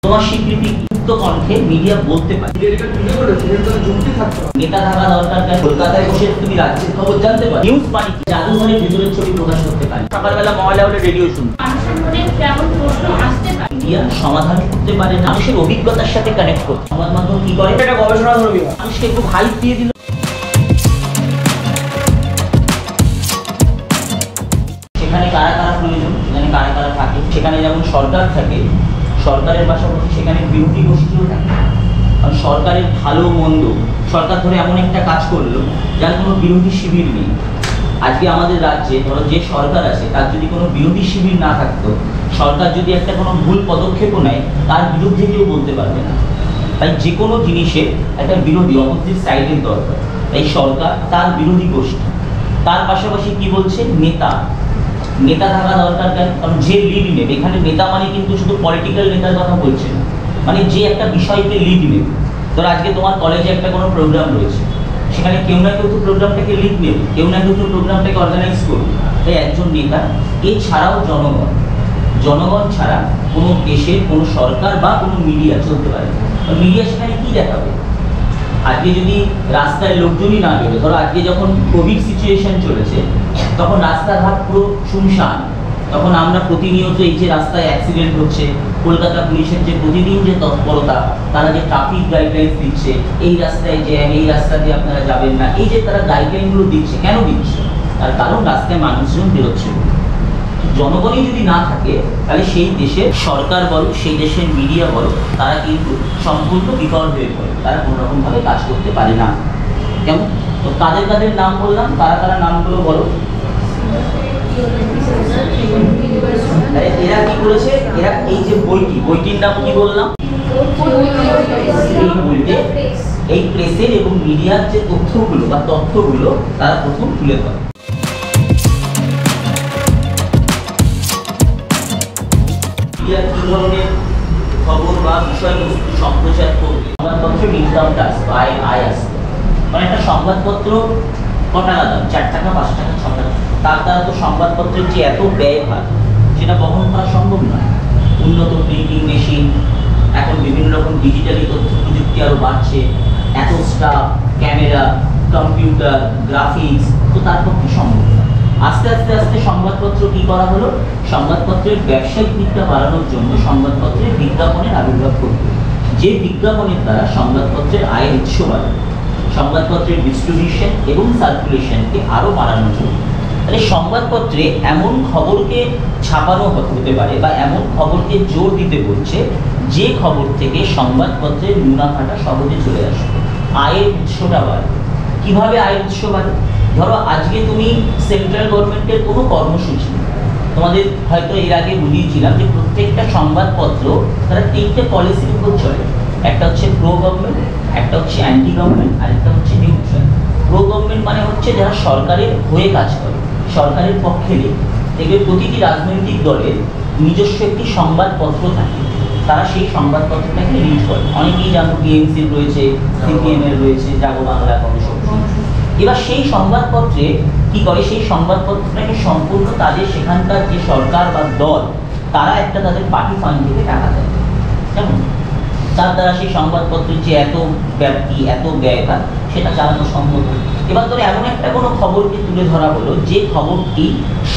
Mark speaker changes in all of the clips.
Speaker 1: তোমার স্বীকৃতি মুক্ত কণ্ঠে মিডিয়া বলতে পারে। নেতা থাকা দরকার, কলকাতায় বসে তুমি রাজ্যের খবর জানতে পারো। নিউজ মানে জাদুঘরের ভিতরের ছবি প্রকাশ করতে পারে। সকালবেলা ময়লা হলে রেডিও শুনতে মিডিয়া সমাধান করতে পারে না, মানুষের অভিজ্ঞতার সাথে কানেক্ট করতে। সংবাদ মাধ্যম কি করে, এটা গবেষণা ধর্মী, মানুষকে খুব হাইপ দিয়ে দিল। সেখানে কারা কারা প্রয়োজন, সেখানে কারা কারা থাকে, সেখানে যেমন সরকার থাকে, সরকারের পাশাপাশি সেখানে বিরোধী গোষ্ঠীও থাকে। কারণ সরকারের ভালো মন্দ, সরকার ধরে এমন একটা কাজ করলো যার কোনো বিরোধী শিবির নেই। আজকে আমাদের রাজ্যে ধরো যে সরকার আছে তার যদি কোনো বিরোধী শিবির না থাকতো, সরকার যদি একটা কোনো ভুল পদক্ষেপও নেয় তার বিরুদ্ধে কেউ বলতে পারবে না। তাই যে কোনো জিনিসে একটা বিরোধী অপোজিট সাইডের দরকার। তাই সরকার, তার বিরোধী গোষ্ঠী, তার পাশাপাশি কি বলছে, নেতা থাকা দরকার। কারণ যে লিড নেবে, এখানে নেতা মানে কিন্তু শুধু পলিটিক্যাল নেতার কথা বলছে না, মানে যে একটা বিষয়কে লিড নেবে। ধরো আজকে তোমার কলেজে একটা কোনো প্রোগ্রাম রয়েছে, সেখানে কেউ না কেউ তো প্রোগ্রামটাকে লিড নেবে, কেউ না কেউ তো প্রোগ্রামটাকে অর্গানাইজ করবে। তাই একজন নেতা, এছাড়াও জনগণ ছাড়া কোনো দেশের কোনো সরকার বা কোনো মিডিয়া চলতে পারে না। মিডিয়া সেখানে কি দেখাবে? আজকে যদি রাস্তায় লোকজনই না বেরোবে, ধরো আজকে যখন কোভিড সিচুয়েশন চলেছে তখন রাস্তাঘাট পুরো শুনশান, তখন আমরা প্রতিনিয়ত এই যে রাস্তায় অ্যাক্সিডেন্ট হচ্ছে, কলকাতা পুলিশের যে প্রতিদিন যে তৎপরতা, তারা যে ট্রাফিক গাইডলাইন্স দিচ্ছে, এই রাস্তায় জ্যাম, এই রাস্তা দিয়ে আপনারা যাবেন না, এই যে তারা গাইডলাইনগুলো দিচ্ছে, কেন দিচ্ছে? তার কারণ রাস্তায় মানুষজন বেরোচ্ছে। জনগণই যদি না থাকে তাহলে সেই দেশের সরকার বলো, সেই দেশের মিডিয়া বলো, তারা কিন্তু সম্পূর্ণ বিফল হয়ে পড়ে, তারা কোনোরকমভাবে কাজ করতে পারে না। কেমন? তো কাদের কাদের নাম বললাম, কারা কারা নামগুলো বলো। এরা কি করেছে, এরা এই যে বইটির নাম কি বললাম, এই বইতে এই প্রেসের এবং মিডিয়ার যে তথ্যগুলো তারা প্রথম তুলে ধরে। কি ধরনের খবর বা বিষয়বস্তু সম্প্রচার করবে, সংবাদপত্রের ইনকাম ট্যাক্স বা আয় আসবে। মানে একটা সংবাদপত্র কটা দাম, 4 টাকা, 5 টাকা, 6 টাকা, তার দ্বারা তো সংবাদপত্রের যে এত ব্যয়ভার সেটা বহন করা সম্ভব নয়। উন্নত প্রিন্টিং মেশিন, এখন বিভিন্ন রকম ডিজিটালি তথ্য প্রযুক্তি আরও বাড়ছে, এত স্টাফ, ক্যামেরা, কম্পিউটার, গ্রাফিক্স, তো তার পক্ষে সম্ভব নয়। আস্তে আস্তে সংবাদপত্র কি করা হলো, সংবাদপত্রের ব্যবসায়িক দিকটা বাড়ানোর জন্য সংবাদপত্রের বিজ্ঞাপনের আবির্ভাব করবে, যে বিজ্ঞাপনের দ্বারা সংবাদপত্রের আয়ের উৎস বাড়বে, সংবাদপত্রের ডিস্ট্রিবিউশন এবং সার্কুলেশনকে আরও বাড়ানোর জন্য। তাহলে সংবাদপত্রে এমন খবরকে ছাপানো হতে পারে বা এমন খবরকে জোর দিতে বলছে যে খবর থেকে সংবাদপত্রের মুনাফাটা সহজে চলে আসবে, আয়ের উৎসটা বাড়বে। কিভাবে আয়ের উৎস বাড়ে? ধরো আজকে তুমি সেন্ট্রাল গভর্নমেন্টের কোনো কর্মসূচি, তোমাদের হয়তো এর আগে বুঝিয়েছিলাম যে প্রত্যেকটা সংবাদপত্র তারা 3টে পলিসির উপর চলে। একটা হচ্ছে প্রো গভর্নমেন্ট, একটা হচ্ছে অ্যান্টি গভর্নমেন্ট, আর একটা হচ্ছে নিউট্রাল। প্রো গভর্নমেন্ট মানে হচ্ছে যারা সরকারের হয়ে কাজ করে, সরকারের পক্ষে নেই। দেখবে প্রতিটি রাজনৈতিক দলের নিজস্ব একটি সংবাদপত্র থাকে, তারা সেই সংবাদপত্রটাকে লিড করে। অনেকেই জানো টিএমসির রয়েছে, সিপিএমের রয়েছে, জাগো বাংলা, গণশক্তি। এবার সেই সংবাদপত্রে কি করে, সেই সংবাদপত্রটাকে সম্পূর্ণ তাদের সেখানকার যে সরকার বা দল, তারা একটা তাদের পার্টি ফান্ড থেকে টাকা দেয়, কেমন? তার দ্বারা সেই সংবাদপত্রের যে এত ব্যাপ্তি, এত ব্যয়ভার, সেটা চালানো সম্ভব। এবার ধরে এমন একটা কোনো খবরকে তুলে ধরা হলো যে খবরটি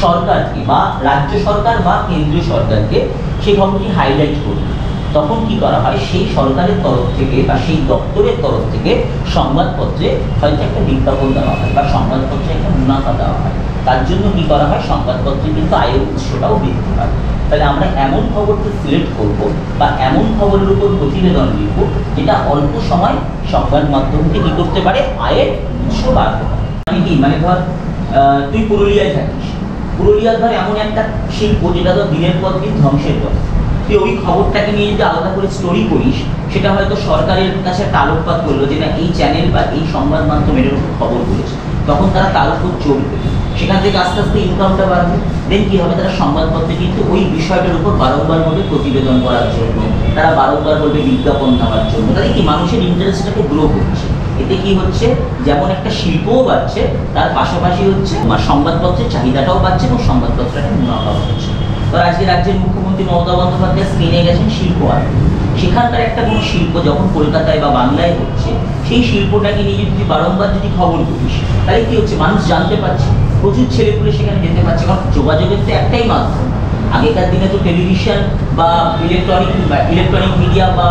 Speaker 1: সরকারকে বা রাজ্য সরকার বা কেন্দ্রীয় সরকারকে সেই খবরটি হাইলাইট করবে, তখন কি করা হয়, সেই সরকারের তরফ থেকে বা সেই দপ্তরের তরফ থেকে সংবাদপত্রে হয়তো একটা বিজ্ঞাপন দেওয়া হয় বা সংবাদপত্রে একটা মুনাফা দেওয়া হয়। তার জন্য কি করা হয়, সংবাদপত্রে কিন্তু আয়ের উৎসটাও বৃদ্ধি পায়। তাহলে আমরা এমন খবরকে সিলেক্ট করব বা এমন খবরের উপর প্রতিবেদন লিখব যেটা অল্প সময় সংবাদ মাধ্যমকে কি করতে পারে, আয়ের উৎস বাড়তে পারে। মানে কি, মানে ধর তুই পুরুলিয়ায় থাকিস, পুরুলিয়ার ধর এমন একটা শিল্প যেটা ধর দিনের পর দিন ধ্বংসের পথে, তুই ওই খবরটাকে নিয়ে যদি আলাদা করে স্টোরি করিস, সেটা হয়তো সরকারের কাছে একটা আলোকপাত করলো যে না এই চ্যানেল বা এই সংবাদ মাধ্যম এর উপর খবর করেছে, তখন তারা তার উপর চলবে, সেখান থেকে আস্তে আস্তে ইনকামটা বাড়বে। দেন কি হবে, তারা সংবাদপত্রে কিন্তু ওই বিষয়টার উপর বারংবার বলবে প্রতিবেদন করার জন্য, তারা বারংবার বলবে বিজ্ঞাপন নেওয়ার জন্য। তাহলে কি মানুষের ইন্টারেস্টটাকে গ্রো করছে। এতে কি হচ্ছে, যেমন একটা শিল্পও বাড়ছে, তার পাশাপাশি হচ্ছে সংবাদপত্রের চাহিদাটাও বাড়ছে এবং সংবাদপত্রটা মুনাফাও হচ্ছে। তো আজকে রাজ্যের মুখ্যমন্ত্রী মমতা বন্দ্যোপাধ্যায় স্পেনে গেছেন শিল্প আনতে। সেখানকার একটা কোনো শিল্প যখন কলকাতায় বা বাংলায় হচ্ছে, সেই শিল্পটাকে নিয়ে যদি বারংবার যদি খবর করিস, তাহলে কি হচ্ছে, মানুষ জানতে পারছে, প্রচুর ছেলেপুলে সেখানে যেতে পারছে। কারণ যোগাযোগের তো একটাই মাধ্যম। আগেকার দিনে তো টেলিভিশন বা ইলেকট্রনিক মিডিয়া বা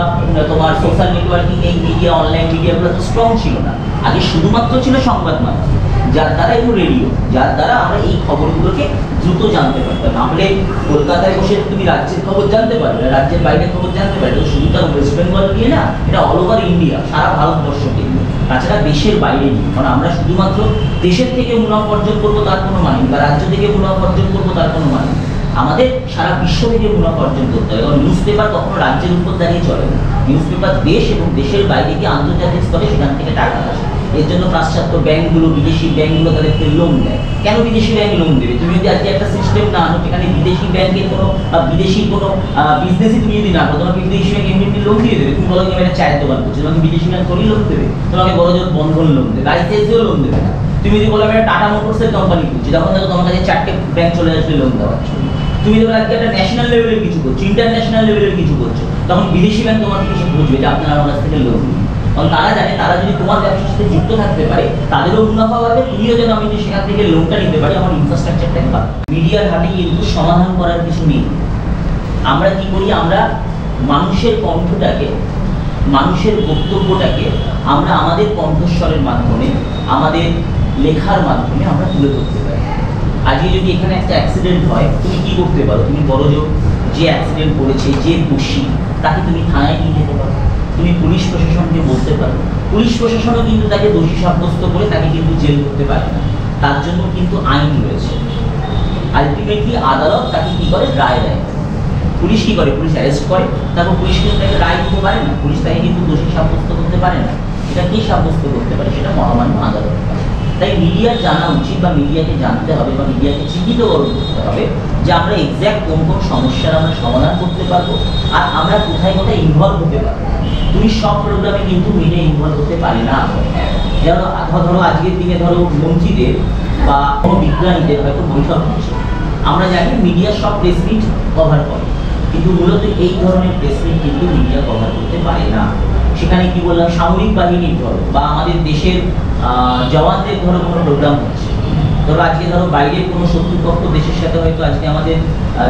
Speaker 1: তোমার সোশ্যাল নেটওয়ার্কিং, এই মিডিয়া, অনলাইন মিডিয়াগুলো তো স্ট্রং ছিল না। আগে শুধুমাত্র ছিল সংবাদ মাধ্যম, যার দ্বারা এবং রেডিও, যার দ্বারা আমরা এই খবরগুলোকে দ্রুত জানতে পারতাম। নাহলে কলকাতায় বসে তুমি রাজ্যের খবর জানতে পারবে, রাজ্যের বাইরের খবর জানতে পারবে। শুধু তার ওয়েস্ট বেঙ্গল নিয়ে না, এটা অল ওভার ইন্ডিয়া, সারা ভারতবর্ষকে নিয়ে, তাছাড়া দেশের বাইরে নিয়ে। কারণ আমরা শুধুমাত্র দেশের থেকে মুনাফা অর্জন করবো তার কোনো মানে, বা রাজ্য থেকে মুনাফা অর্জন করবো তার কোনো মানে। আমাদের সারা বিশ্ব থেকে মুনাফা অর্জন করতে হবে। কারণ নিউজ পেপার কখনো রাজ্যের উপর দাঁড়িয়ে চলে না। নিউজ পেপার দেশ এবং দেশের বাইরে গিয়ে আন্তর্জাতিক স্তরে সেখান থেকে টাকা আসে। এর জন্য পাশ্চাত্য ব্যাংকগুলো, বিদেশি ব্যাংকগুলো তাদেরকে লোন দেয়। কেন বিদেশি ব্যাংক লোন দেবে? তুমি যদি আজকে একটা সিস্টেম না আনো, সেখানে বিদেশি ব্যাংকের কোনো বিদেশি কোনো বিজনেসই তুমি যদি না করো, তোমাকে বিদেশি ব্যাংক এমনি লোন দিয়ে দেবে। তুমি বলো যে আমি একটা চায়ের দোকান করছি, তোমাকে বিদেশি ব্যাংক করেই লোন দেবে, তোমাকে বড় জোর বন্ধন লোন দেবে, আইসিআইসিও লোন দেবে না। তুমি যদি বলো আমি একটা টাটা মোটরসের কোম্পানি করছি, তখন দেখো তোমার কাছে 4টে ব্যাংক চলে আসবে লোন দেওয়ার জন্য। তুমি যখন আজকে একটা ন্যাশনাল লেভেলের কিছু করছো, ইন্টারন্যাশনাল লেভেলের কিছু করছো, তখন বিদেশি ব্যাংক তোমার কিছু বুঝবে যে আপনারা আমার কাছ থেকে লোন নিন। কারণ তারা জানে, তারা যদি তোমার ব্যবসার সাথে যুক্ত থাকতে পারে, তাদেরও মুনাফা পাবে, তুমিও যেন আমি যদি সেখান থেকে লোনটা নিতে পারি, আমার ইনফ্রাস্ট্রাকচারটাকে পাবো। মিডিয়ার হাতে কিন্তু সমাধান করার কিছু নেই। আমরা কি করি, আমরা মানুষের কণ্ঠটাকে, মানুষের বক্তব্যটাকে আমরা আমাদের কণ্ঠস্বরের মাধ্যমে, আমাদের লেখার মাধ্যমে আমরা তুলে ধরতে পারি। আজকে যদি এখানে একটা অ্যাক্সিডেন্ট হয়, তুমি কি করতে পারো? তুমি বড়জোর যে অ্যাক্সিডেন্ট করেছে, যে দোষী, তাকে তুমি থানায় নিয়ে যেতে পারো, তুমি পুলিশ প্রশাসনকে বলতে পারো। পুলিশ প্রশাসনও কিন্তু তাকে দোষী সাব্যস্ত করে তাকে কিন্তু জেল করতে পারে না, তার জন্য কিন্তু আইন রয়েছে। আলটিমেটলি আদালত তাকে কি করে, রায় দেয়। পুলিশ কি করে, পুলিশ অ্যারেস্ট করে, তারপর পুলিশ কিন্তু তাকে রায় দিতে পারে না, পুলিশ তাকে কিন্তু দোষী সাব্যস্ত করতে পারে না। এটা কে সাব্যস্ত করতে পারে? সেটা মহামান্য আদালত। তাই মিডিয়ার জানা উচিত, বা মিডিয়াকে জানতে হবে, বা মিডিয়াকে চিহ্নিতকরণ করতে হবে যে আমরা এক্স্যাক্ট কোন কোন সমস্যার আমরা সমাধান করতে পারবো, আর আমরা কোথায় কোথায় ইনভলভ হতে পারবো। তুমি সব প্রোগ্রামে কিন্তু মিডিয়া ইনভলভ হতে পারে না। যেমন ধরো আজকের দিনে ধরো মন্ত্রীদের বা কোনো বিজ্ঞানীদের হয়তো বৈঠক হচ্ছে, আমরা জানি মিডিয়া সব প্রেস মিট কভার করে, কিন্তু মূলত এই ধরনের প্রেস মিট কিন্তু মিডিয়া কভার করতে পারে না। সেখানে কি বললাম, সামরিক বাহিনীর ধরো বা আমাদের দেশের জওয়ানদের ধরো কোনো প্রোগ্রাম হচ্ছে, ধরো আজকে ধরো বাইরের কোনো শত্রুপক্ষ দেশের সাথে হয়তো আজকে আমাদের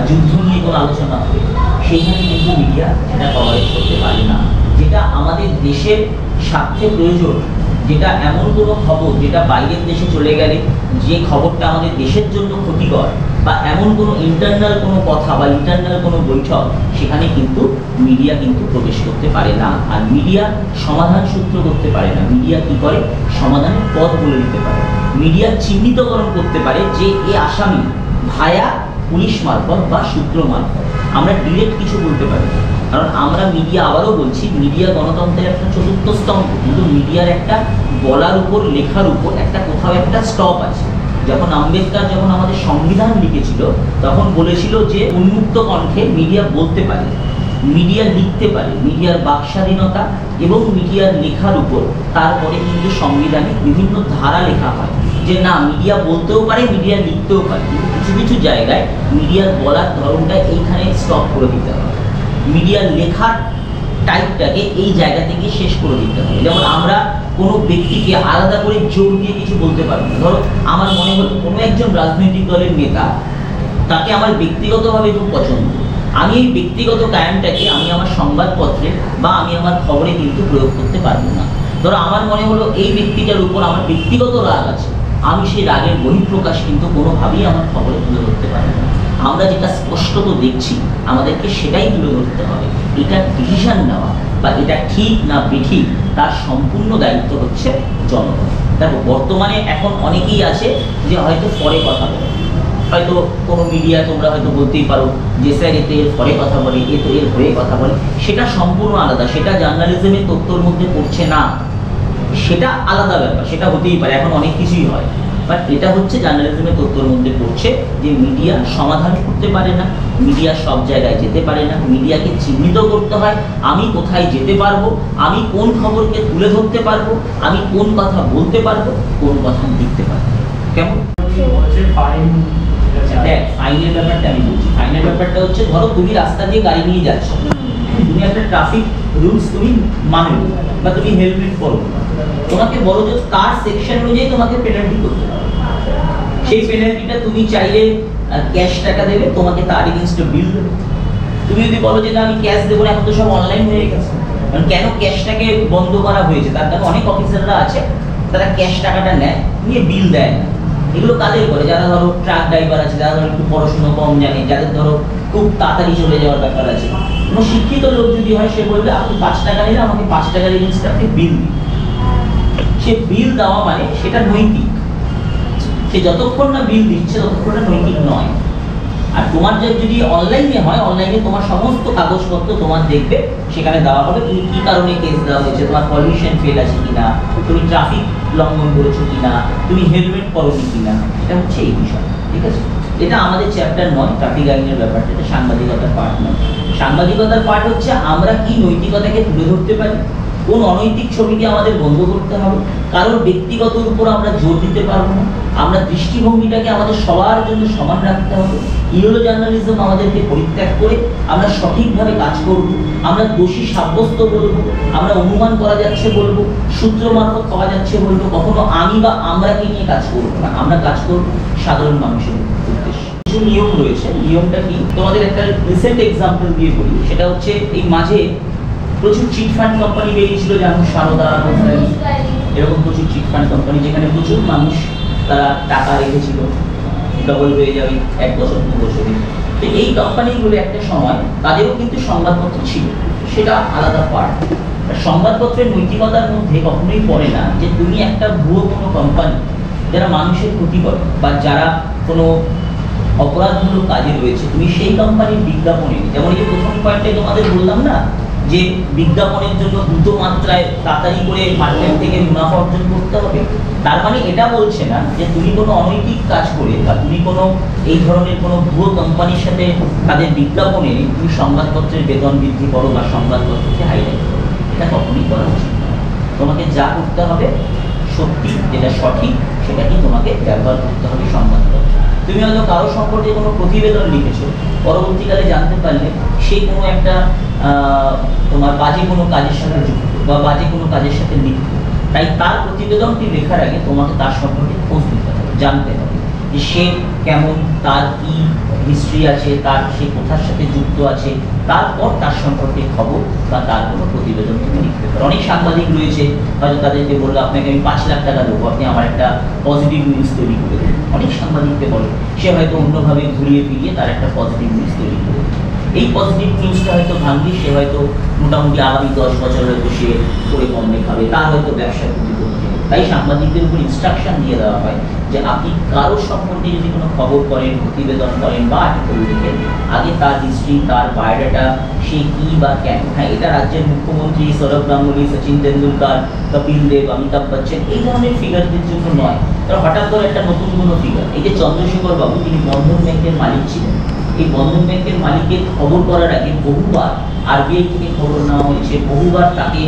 Speaker 1: যুদ্ধ নিয়ে কোনো আলোচনা হবে, সেইখানে কিন্তু মিডিয়া সেটা কভারেজ করতে পারে না। যেটা আমাদের দেশের স্বার্থে প্রয়োজন, যেটা এমন কোনো খবর যেটা বাইরের দেশে চলে গেলে যে খবরটা আমাদের দেশের জন্য ক্ষতিকর, বা এমন কোনো ইন্টারনাল কোনো কথা বা ইন্টারনাল কোনো বৈঠক, সেখানে কিন্তু মিডিয়া কিন্তু প্রবেশ করতে পারে না। আর মিডিয়া সমাধান সূত্র করতে পারে না। মিডিয়া কি করে, সমাধানের পথ বলে দিতে পারে। মিডিয়া চিহ্নিতকরণ করতে পারে যে এ আসামি ভায়া পুলিশ মারফত বা সূত্র মারফত। আমরা ডিরেক্ট কিছু বলতে পারি না, কারণ আমরা মিডিয়া, আবারও বলছি, মিডিয়া গণতন্ত্রের একটা চতুর্থ স্তম্ভ, কিন্তু মিডিয়ার একটা বলার উপর, লেখার উপর একটা কোথাও একটা স্টপ আছে। যখন আম্বেদকর যখন আমাদের সংবিধান লিখেছিল, তখন বলেছিল যে উন্মুক্ত কণ্ঠে মিডিয়া বলতে পারে, মিডিয়া লিখতে পারে, মিডিয়ার বাক স্বাধীনতা এবং মিডিয়ার লেখার উপর তারপরে কিন্তু সংবিধানে বিভিন্ন ধারা লেখা হয় যে না, মিডিয়া বলতেও পারে, মিডিয়া লিখতেও পারে, কিন্তু কিছু কিছু জায়গায় মিডিয়ার বলার ধরনটা এইখানে স্টপ করে দিতে হবে, মিডিয়ার লেখার টাইপটাকে এই জায়গা থেকে শেষ করে দিতে হবে। যেমন আমরা কোনো ব্যক্তিকে আলাদা করে জোর দিয়ে কিছু বলতে পারবো না। ধরো আমার মনে হলো কোনো একজন রাজনৈতিক দলের নেতা, তাকে আমার ব্যক্তিগতভাবে খুব পছন্দ, আমি এই ব্যক্তিগত গায়নটাকে আমি আমার সংবাদপত্রে বা আমি আমার খবরে কিন্তু প্রয়োগ করতে পারবো না। ধরো আমার মনে হলো এই ব্যক্তিটার উপর আমার ব্যক্তিগত রাগ আছে, আমি সেই রাগের বহিঃপ্রকাশ কিন্তু কোনোভাবেই আমার খবরে তুলে ধরতে পারবো না। আমরা যেটা স্পষ্টত দেখছি, আমাদেরকে সেটাই তুলে ধরতে হবে। এটা ডিসিশন নেওয়া বা এটা ঠিক না বেঠিক, তার সম্পূর্ণ দায়িত্ব হচ্ছে জনগণ। দেখো বর্তমানে এখন অনেকেই আছে যে হয়তো পরে কথা বলে, হয়তো কোনো মিডিয়া তোমরা হয়তো বলতেই পারো যে স্যার এতে এর পরে কথা বলে, এ তো এর হয়ে কথা বলে, সেটা সম্পূর্ণ আলাদা, সেটা জার্নালিজমের তথ্যর মধ্যে পড়ছে না, সেটা আলাদা ব্যাপার, সেটা হতেই পারে, এখন অনেক কিছুই হয়। বাট এটা হচ্ছে জার্নালিজমের তথ্যের মধ্যে পড়ছে যে মিডিয়া সমাধান করতে পারে না, মিডিয়া সব জায়গায় যেতে পারে না, মিডিয়াকে চিহ্নিত করতে হয় আমি কোথায় যেতে পারবো, আমি কোন খবরকে তুলে ধরতে পারবো, আমি কোন কথা বলতে পারবো, কোন কথা লিখতে পারবো। কেমন দেখ, ফাইনের ব্যাপারটা আমি বলছি। ফাইনের ব্যাপারটা হচ্ছে, ধরো তুমি রাস্তা দিয়ে গাড়ি নিয়ে যাচ্ছ, তুমি একটা ট্রাফিক রুলস তুমি মানো বা তুমি হেলমেট পরো, তোমাকে বলো যে তার সেকশন অনুযায়ী তোমাকে পেনাল্টি করতে হবে। সেই পেনাল্টিটা তুমি চাইলে ক্যাশ টাকা দেবে, তোমাকে তার এগেইনস্টে বিল দেবে। তুমি যদি বলো যে না আমি ক্যাশ দেবো না, এখন তো সব অনলাইন হয়ে গেছে, কারণ কেন ক্যাশটাকে বন্ধ করা হয়েছে তার কারণে অনেক অফিসাররা আছে তারা ক্যাশ টাকাটা নেয়, নিয়ে বিল দেয় না। এগুলো কাদের করে? যারা ধরো ট্রাক ড্রাইভার আছে, যারা ধরো একটু পড়াশোনা কম জানে, যাদের ধরো খুব তাড়াতাড়ি চলে যাওয়ার ব্যাপার আছে। কোনো শিক্ষিত লোক যদি হয় সে বলবে আপনি 5 টাকা নিলে আমাকে 5 টাকার এগেইনস্টে আপনি বিল দিন। সে বিল দেওয়া মানে সেটা নৈতিক, সে যতক্ষণ না বিল দিচ্ছে ততক্ষণ নৈতিক নয়। আর তোমার যদি অনলাইনে হয়, অনলাইনে তোমার সমস্ত কাগজপত্র তোমার দেখবে, সেখানে দেওয়া হবে তুমি কি কারণে কেস দেওয়া হয়েছে, তোমার পলিউশন ফেল আছে কিনা, তুমি ট্রাফিক লঙ্ঘন করেছো কিনা, তুমি হেলমেট পরোনি কিনা, এটা হচ্ছে এই বিষয়। ঠিক আছে, এটা আমাদের চ্যাপ্টার নয় ট্রাফিক আইনের ব্যাপারটা, এটা সাংবাদিকতার পার্ট নয়। সাংবাদিকতার পার্ট হচ্ছে আমরা কি নৈতিকতাকে তুলে ধরতে পারি, কোন অনৈতিক ছবিকে আমাদের বন্ধ করতে হবে, কারোর ব্যক্তিগতর উপর আমরা জোর দিতে পারবো না, আমরা দৃষ্টিভঙ্গিটাকে আমাদের সবার জন্য সমান রাখতে হবে। ইয়েলো জার্নালিজম আমাদেরকে পরিত্যাগ করে আমরা সঠিকভাবে কাজ করব, আমরা দোষী সাব্যস্ত বলবো, আমরা অনুমান করা যাচ্ছে বলবো, সূত্র মারফত পাওয়া যাচ্ছে বলবো, কখনো আমি বা আমরাকে নিয়ে কাজ করবো না, আমরা কাজ করব সাধারণ মানুষের উদ্দেশ্যে। কিছু নিয়ম রয়েছে, নিয়মটা কি তোমাদের একটা রিসেন্ট এক্সাম্পল দিয়ে বলি। সেটা হচ্ছে এই মাঝে প্রচুর চিটফান্ড কোম্পানি বেরিয়েছিল, যেমন সারদা, এরকম প্রচুর চিটফান্ড কোম্পানি, যেখানে প্রচুর মানুষ তারা টাকা রেখেছিল, ডবল হয়ে যাবে 1 বছর 2 বছরে। তো এই কোম্পানিগুলো একটা সময় তাদেরও কিন্তু সংবাদপত্র ছিল, সেটা আলাদা পার্ট। সংবাদপত্রের নৈতিকতার মধ্যে কখনোই পড়ে না যে তুমি একটা ভুয়ো কোনো কোম্পানি যারা মানুষের ক্ষতি করে বা যারা কোনো অপরাধমূলক কাজে রয়েছে, তুমি সেই কোম্পানির বিজ্ঞাপনে, যেমন এই যে প্রথম পয়েন্টে তোমাদের বললাম না যে বিজ্ঞাপনের জন্য দ্রুত মাত্রায় তাড়াতাড়ি করে মার্কেট থেকে মুনাফা অর্জন করতে হবে, তার মানে এটা বলছে না যে তুমি কোনো অনৈতিক কাজ করে বা তুমি কোনো এই ধরনের কোনো ভুয়ো কোম্পানির সাথে তাদের বিজ্ঞাপনে তুমি সংবাদপত্রের বেতন বৃদ্ধি করো বা সংবাদপত্রকে হাইলাইট করো, এটা কখনই করা উচিত না। তোমাকে যা করতে হবে সত্যি যেটা সঠিক সেটাকে তোমাকে ব্যবহার করতে হবে সংবাদপত্র। তুমি হয়তো কারো সম্পর্কে কোনো প্রতিবেদন লিখেছো, পরবর্তীকালে জানতে পারলে সে কোনো একটা তোমার বাজে কোনো কাজের সাথে যুক্ত বা বাজে কোনো কাজের সাথে লিপ্ত, তাই তার প্রতিবেদনটি লেখার আগে তোমাকে তার সম্পর্কে খোঁজ নিতে হবে, জানতে হবে যে সে কেমন, তার কি হিস্ট্রি আছে, তার সে কোথার সাথে যুক্ত আছে, তারপর তার সম্পর্কে খবর বা তার কোনো প্রতিবেদন তুমি লিখতে পারো। অনেক সাংবাদিক রয়েছে হয়তো তাদেরকে বললো আপনাকে আমি 5 লাখ টাকা দেবো, আপনি আমার একটা পজিটিভ নিউজ তৈরি করে দেবেন। অনেক সাংবাদিককে বলে, সে হয়তো অন্যভাবে ঘুরিয়ে ফিরিয়ে তার একটা পজিটিভ নিউজ তৈরি করে দেবে। এই পজিটিভ নিউজটা হয়তো ভাঙলি সে হয়তো মোটামুটি আগামী 10 বছর হয়তো সে করে কমে খাবে, তার হয়তো ব্যবসায় ক্ষতি করতে হবে। তাই সাংবাদিকদের উপর ইনস্ট্রাকশন দিয়ে দেওয়া হয় যে আপনি কারো সম্পর্কে যদি কোনো খবর করেন, প্রতিবেদন করেন বা আর্টিকেল লিখেন, আগে তার হিস্ট্রি, তার বায়োডাটা, সে কি বা কেন। হ্যাঁ, এটা রাজ্যের মুখ্যমন্ত্রী, সৌরভ গাঙ্গুলি, সচিন তেন্ডুলকার, কপিল দেব, অমিতাভ বচ্চন এই ধরনের ফিগারদের জন্য নয়। কারণ হঠাৎ করে একটা নতুন কোনো ফিগার, এই যে চন্দ্রশেখর বাবু, তিনি বন্ধন ব্যাংকের মালিক ছিলেন, এই বন্ধন ব্যাংকের মালিকের খবর করার আগে বহুবার আরবিআই থেকে খবর নেওয়া হয়েছে, বহুবার তাকে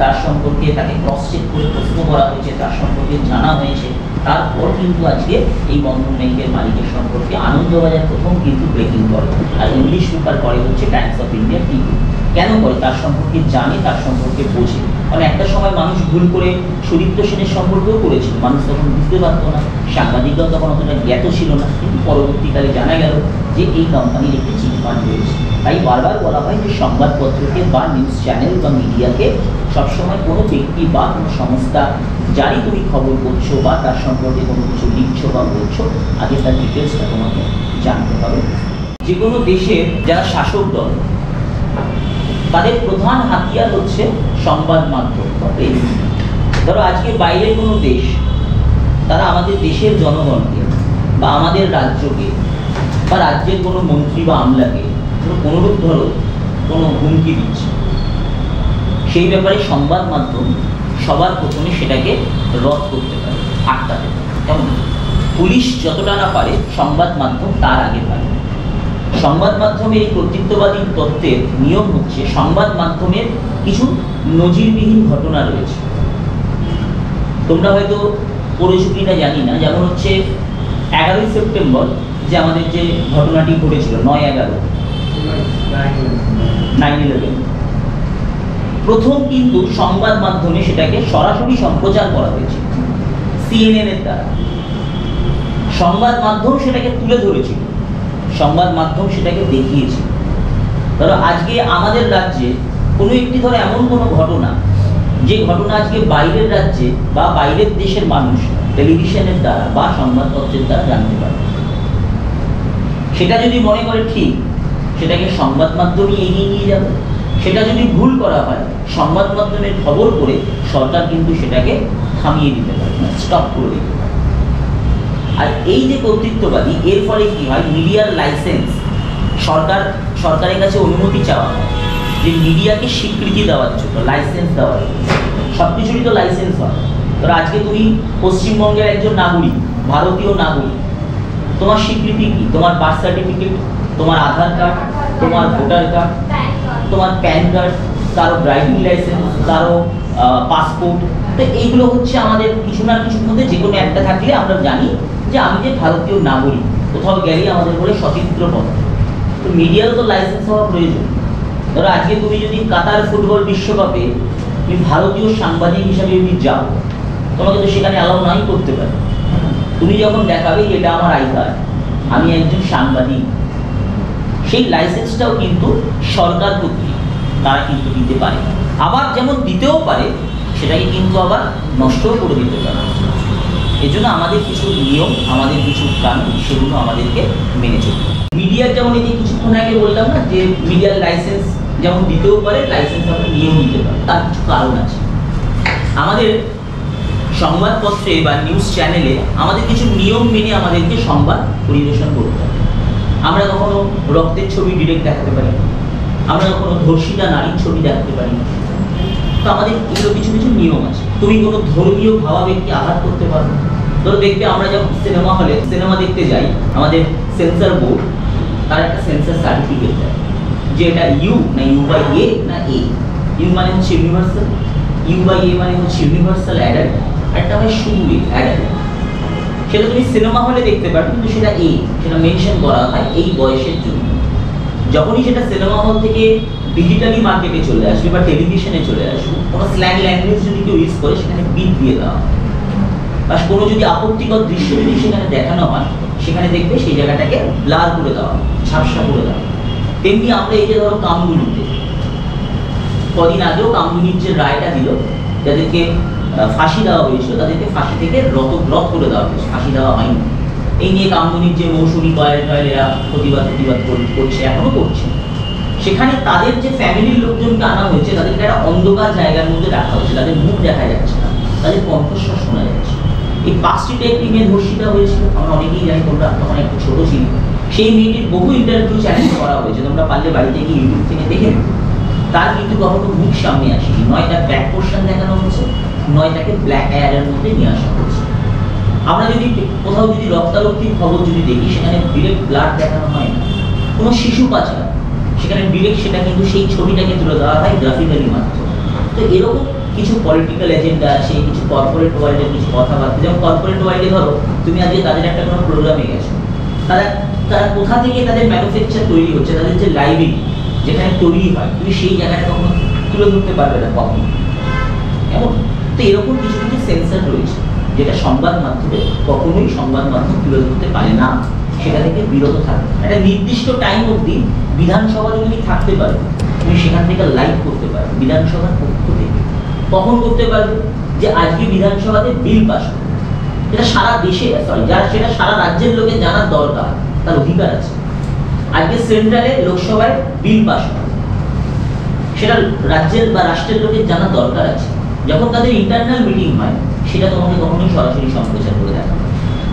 Speaker 1: তার সম্পর্কে তাকে ক্রস চেক করে প্রশ্ন করা হয়েছে, তার সম্পর্কে জানা হয়েছে। তারপর কিন্তু আজকে এই বন্ধন ব্যাংকের মালিকের সম্পর্কে আনন্দবাজার প্রথম কিন্তু ব্রেকিং করে, আর ইংলিশ পেপার করে হচ্ছে টাইমস অফ ইন্ডিয়া টিভি। কেন করে? তার সম্পর্কে জানে, তার সম্পর্কে বোঝে। কারণ একটা সময় মানুষ ভুল করে সুদীপ্ত সেনের সম্পর্কেও করেছিল, মানুষ তখন বুঝতে পারতো না, সাংবাদিকরাও তখন অতটা জ্ঞাত ছিল না, কিন্তু পরবর্তীকালে জানা গেল যে এই কোম্পানির একটি চিটফান্ড রয়েছে। তাই বারবার বলা হয় যে সংবাদপত্রকে বা নিউজ চ্যানেল বা মিডিয়াকে সবসময় কোনো ব্যক্তি বা কোনো সংস্থা যারই তুমি খবর করছো বা তার সম্পর্কে কোনো কিছু লিখছো বা বলছো, আগে তার ডিটেলসটা তোমাকে জানতে হবে। যে কোনো দেশের যারা শাসক দল, তাদের প্রধান হাতিয়ার হচ্ছে সংবাদ মাধ্যম বা প্রেস। ধরো আজকে বাইরের কোনো দেশ, তারা আমাদের দেশের জনগণকে বা আমাদের রাজ্যকে বা রাজ্যের কোনো মন্ত্রী বা আমলাকে কোনোরূপ ধরো কোনো হুমকি দিচ্ছে, সেই ব্যাপারে সংবাদ মাধ্যম সবার প্রথমে সেটাকে রদ করতে পারে, আটকাতে পারে। কেমন? পুলিশ যতটা না পারে, সংবাদ মাধ্যম তার আগে পারে। সংবাদ মাধ্যমের এই কর্তৃত্ববাদী তত্ত্বের নিয়ম হচ্ছে, সংবাদ মাধ্যমের কিছু নজিরবিহীন ঘটনা রয়েছে, তোমরা হয়তো পড়েছো কিনা জানি না। যেমন হচ্ছে 11ই সেপ্টেম্বর যে আমাদের যে ঘটনাটি ঘটেছিল, 9/11, 9/11, প্রথম কিন্তু সংবাদ মাধ্যমে সেটাকে সরাসরি সম্প্রচার করা হয়েছে CNN এর দ্বারা। সংবাদ মাধ্যম সেটাকে তুলে ধরেছিল, সংবাদ মাধ্যম সেটাকে দেখিয়েছিল। ধরো আজকে আমাদের রাজ্যে কোনো একটি ধরো এমন কোনো ঘটনা, যে ঘটনা আজকে বাইরের রাজ্যে বা বাইরের দেশের মানুষ টেলিভিশনের দ্বারা বা সংবাদপত্রের দ্বারা জানতে পারে, সেটা যদি মনে করে ঠিক, সেটাকে সংবাদ মাধ্যমই এগিয়ে নিয়ে যাবে। সেটা যদি ভুল করা হয়, সংবাদ মাধ্যমের খবর করে সরকার কিন্তু সেটাকে থামিয়ে দিতে পারে, স্টপ করে দিতে পারে। আর এই যে কর্তৃত্ববাদী, এর ফলে কি হয়, মিডিয়ার লাইসেন্স সরকারের কাছে অনুমতি চাওয়া হয় যে মিডিয়াকে স্বীকৃতি দেওয়ার জন্য, লাইসেন্স দেওয়ার জন্য। সব কিছুরই তো লাইসেন্স হয়। ধরো আজকে তুমি পশ্চিমবঙ্গের একজন নাগরিক, ভারতীয় নাগরিক, তোমার স্বীকৃতি কি? তোমার বার্থ সার্টিফিকেট, তোমার আধার কার্ড, তোমার ভোটার কার্ড, তোমার প্যান কার্ড, কারো ড্রাইভিং লাইসেন্স, কারো পাসপোর্ট। তো এইগুলো হচ্ছে আমাদের কিছু না কিছুর মধ্যে যে কোনো একটা থাকলে আমরা জানি যে আমি যে ভারতীয় নাগরিক। কোথাও গেলে আমাদের বলে সচিত্র পত্র। তো মিডিয়ারও তো লাইসেন্স হওয়া প্রয়োজন। ধরো আজকে তুমি যদি কাতার ফুটবল বিশ্বকাপে তুমি ভারতীয় সাংবাদিক হিসাবে যদি যাও, তোমাকে তো সেখানে অ্যালাউ নাই করতে পারে। তুমি যখন দেখাবে যে এটা আমার আই কার্ড, আমি একজন সাংবাদিক, সেই লাইসেন্সটাও কিন্তু সরকার কর্তৃক তারা কিন্তু দিতে পারে। আবার যেমন দিতেও পারে, সেটাকে কিন্তু আবার নষ্টও করে দিতে পারে। এই জন্য আমাদের কিছু নিয়ম, আমাদের কিছু কানুন, সেগুলো আমাদেরকে মেনে চলতে হবে। মিডিয়ার যেমন এই যে কিছুক্ষণ আগে বললাম না, যে মিডিয়ার লাইসেন্স যেমন দিতেও পারে, লাইসেন্স আমরা নিয়েও নিতে পারি, তার কিছু কারণ আছে। আমাদের সংবাদপত্রে বা নিউজ চ্যানেলে আমাদের কিছু নিয়ম মেনে আমাদেরকে সংবাদ পরিবেশন করতে হবে। আমরা কখনো রক্তের ছবি ডিরেক্ট দেখাতে পারি, আমরা কখনো ধর্ষিতা নারীর ছবি দেখাতে পারি। তো আমাদের এগুলো কিছু কিছু নিয়ম আছে। তুমি কোনো ধর্মীয় ভাবাবেগকে আঘাত করতে পারো। ধরো দেখবে আমরা যখন সিনেমা হলে সিনেমা দেখতে যাই, আমাদের সেন্সর বোর্ড তার একটা সেন্সর সার্টিফিকেট দেয় যে এটা ইউ না ইউ বাই এ না এ। ইউ মানে হচ্ছে ইউনিভার্সাল, ইউ বাই এ মানে হচ্ছে ইউনিভার্সাল অ্যাডাল্ট, একটা হয় শুধু অ্যাডাল্ট। সেটা তুমি সিনেমা হলে দেখতে পারো, কিন্তু সেটা এ, সেটা মেনশন করা হয় এই বয়সের জন্য। যখনই সেটা সিনেমা হল থেকে ডিজিটালি মার্কেটে চলে আসবে বা টেলিভিশনে চলে আসবে, কোনো স্ল্যাং ল্যাঙ্গুয়েজ যদি কেউ ইউজ করে, সেখানে বিট দিয়ে দেওয়া হয়। বা কোনো যদি আপত্তিকর দৃশ্য যদি সেখানে দেখানো হয়, সেখানে দেখবে সেই জায়গাটাকে ব্লার করে দেওয়া, ঝাপসা করে দেওয়া। তেমনি আমরা এই যে ধরো কামদুনিতে, কদিন আগেও কামদুনির যে রায়টা দিল, যাদেরকে ফাঁসি দেওয়া হয়েছিল তাদেরকে ফাঁসি থেকে রদ করে দেওয়া হয়েছে, ফাঁসি দেওয়া হয়নি। এই নিয়ে কামদুনির যে মৌসুমী কয়েলেরা প্রতিবাদ করছে, এখনো করছে। সেখানে তাদের যে ফ্যামিলির লোকজনকে আনা হয়েছে, তাদেরকে একটা অন্ধকার জায়গার মধ্যে রাখা হয়েছে, তাদের মুখ দেখা যাচ্ছে না, তাদের কণ্ঠস্বর শোনা যাচ্ছে। এই 5টি একটি মেয়ে ধর্ষিতা হয়েছিল, আমরা অনেকেই জানি, তোমরা তখন একটু ছোট ছিল। সেই মেয়েটির বহু ইন্টারভিউ চ্যানেল করা হয়েছে, তোমরা পারলে বাড়িতে গিয়ে ইউটিউব থেকে দেখে নেবে। তার কিন্তু কখনো মুখ সামনে আসেনি, নয় তার ব্যাক পোর্শন দেখানো হয়েছে, নয় তাকে ব্ল্যাক এয়ারের মধ্যে নিয়ে আসা হয়েছে। আমরা যদি কোথাও যদি রক্তারক্তির খবর যদি দেখি, সেখানে ডিরেক্ট ব্লাড দেখানো হয় না। কোনো শিশু পাচার, সেখানে ডিরেক্ট সেটা কিন্তু সেই ছবিটাকে তুলে দেওয়া হয় গ্রাফিক্যালি মাত্র। তো এরকম কিছু পলিটিক্যাল এজেন্ডা আছে, কিছু কর্পোরেট ওয়ার্ল্ডের কিছু কথাবার্তা। যেমন কর্পোরেট ওয়ার্ল্ডে ধরো তুমি আজকে তাদের একটা কোনো প্রোগ্রামে গেছো, তারা কোথা থেকে তাদের ম্যানুফ্যাকচার তৈরি হচ্ছে, তাদের যে লাইব্রেরি যেখানে তৈরি হয়, তুমি সেই জায়গাটা কখনো তুলে ধরতে পারবে না কখনো। এমন তো এরকম কিছু কিছু সেন্সার রয়েছে, যেটা সংবাদ মাধ্যমে কখনোই সংবাদ মাধ্যম তুলে ধরতে পারে না, সেটা থেকে বিরত থাকবে। একটা নির্দিষ্ট টাইম অবধি বিধানসভা যদি থাকতে পারো, তুমি সেখান থেকে লাইভ করতে পারো বিধানসভার পক্ষ থেকে। কখন করতে পারবে? যে আজকে বিধানসভাতে বিল পাস হবে, যেটা সারা দেশে সেটা সারা রাজ্যের লোকের জানার দরকার, তার অধিকার আছে। আজকে সেন্ট্রালে লোকসভায় বিল পাস হবে, সেটা রাজ্যের বা রাষ্ট্রের লোকের জানার দরকার আছে। যখন তাদের ইন্টারনাল মিটিং হয়, সেটা তোমাকে কখনোই সরাসরি সম্প্রচার করে দেখা।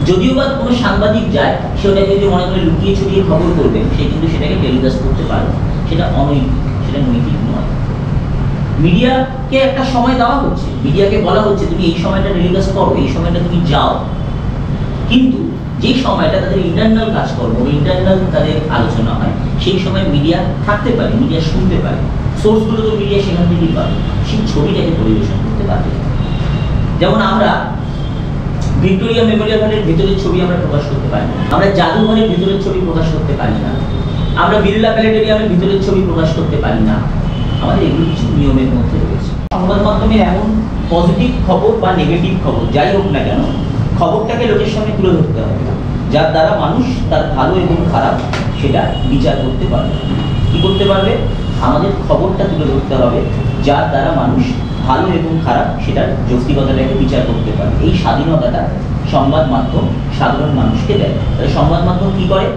Speaker 1: যদিও বা কোনো সাংবাদিক যায়, সেটাকে যদি মনে করে লুকিয়ে ছড়িয়ে খবর করবে, সে কিন্তু সেটাকে টেলিকাস্ট করতে পারে। সেটা অনৈতিক, সেটা নৈতিক নয়। মিডিয়াকে একটা সময় দেওয়া হচ্ছে, মিডিয়াকে বলা হচ্ছে তুমি এই সময়টা টেলিকাস্ট করো, এই সময়টা তুমি যাও। কিন্তু যেই সময়টা তাদের ইন্টারনাল কাজকর্ম, ইন্টারনাল তাদের আলোচনা হয়, সেই সময় মিডিয়া থাকতে পারে, মিডিয়া শুনতে পারে। সোর্সগুলো তো মিডিয়া সেখান থেকেই পাবে, সেই ছবিটাকে পরিবেশন করতে পারবে। যেমন আমরা ভিক্টোরিয়া মেমোরিয়াল হলের ভিতরের ছবি আমরা প্রকাশ করতে পারি না, আমরা জাদুঘরের ভিতরের ছবি প্রকাশ করতে পারি না, আমরা বিড়লা প্ল্যানেটেরিয়ামের ভিতরের ছবি প্রকাশ করতে পারি না, আমাদের এগুলো কিছু নিয়মের মধ্যে রয়েছে। সংবাদ মাধ্যমের এমন পজিটিভ খবর বা নেগেটিভ খবর যাই হোক না কেন, খবরটাকে লোকের সামনে তুলে ধরতে হবে, যার দ্বারা মানুষ তার ভালো এবং খারাপ সেটা বিচার করতে পারবে। কি করতে পারবে? আমাদের খবরটা তুলে ধরতে হবে যার দ্বারা মানুষ ভালো এবং খারাপ সেটার যৌক্তিকতাটাকে বিচার করতে পারবে। এই স্বাধীনতাটা সংবাদ মাধ্যম সাধারণ মানুষকে দেয়। তাহলে সংবাদ মাধ্যম কি করে?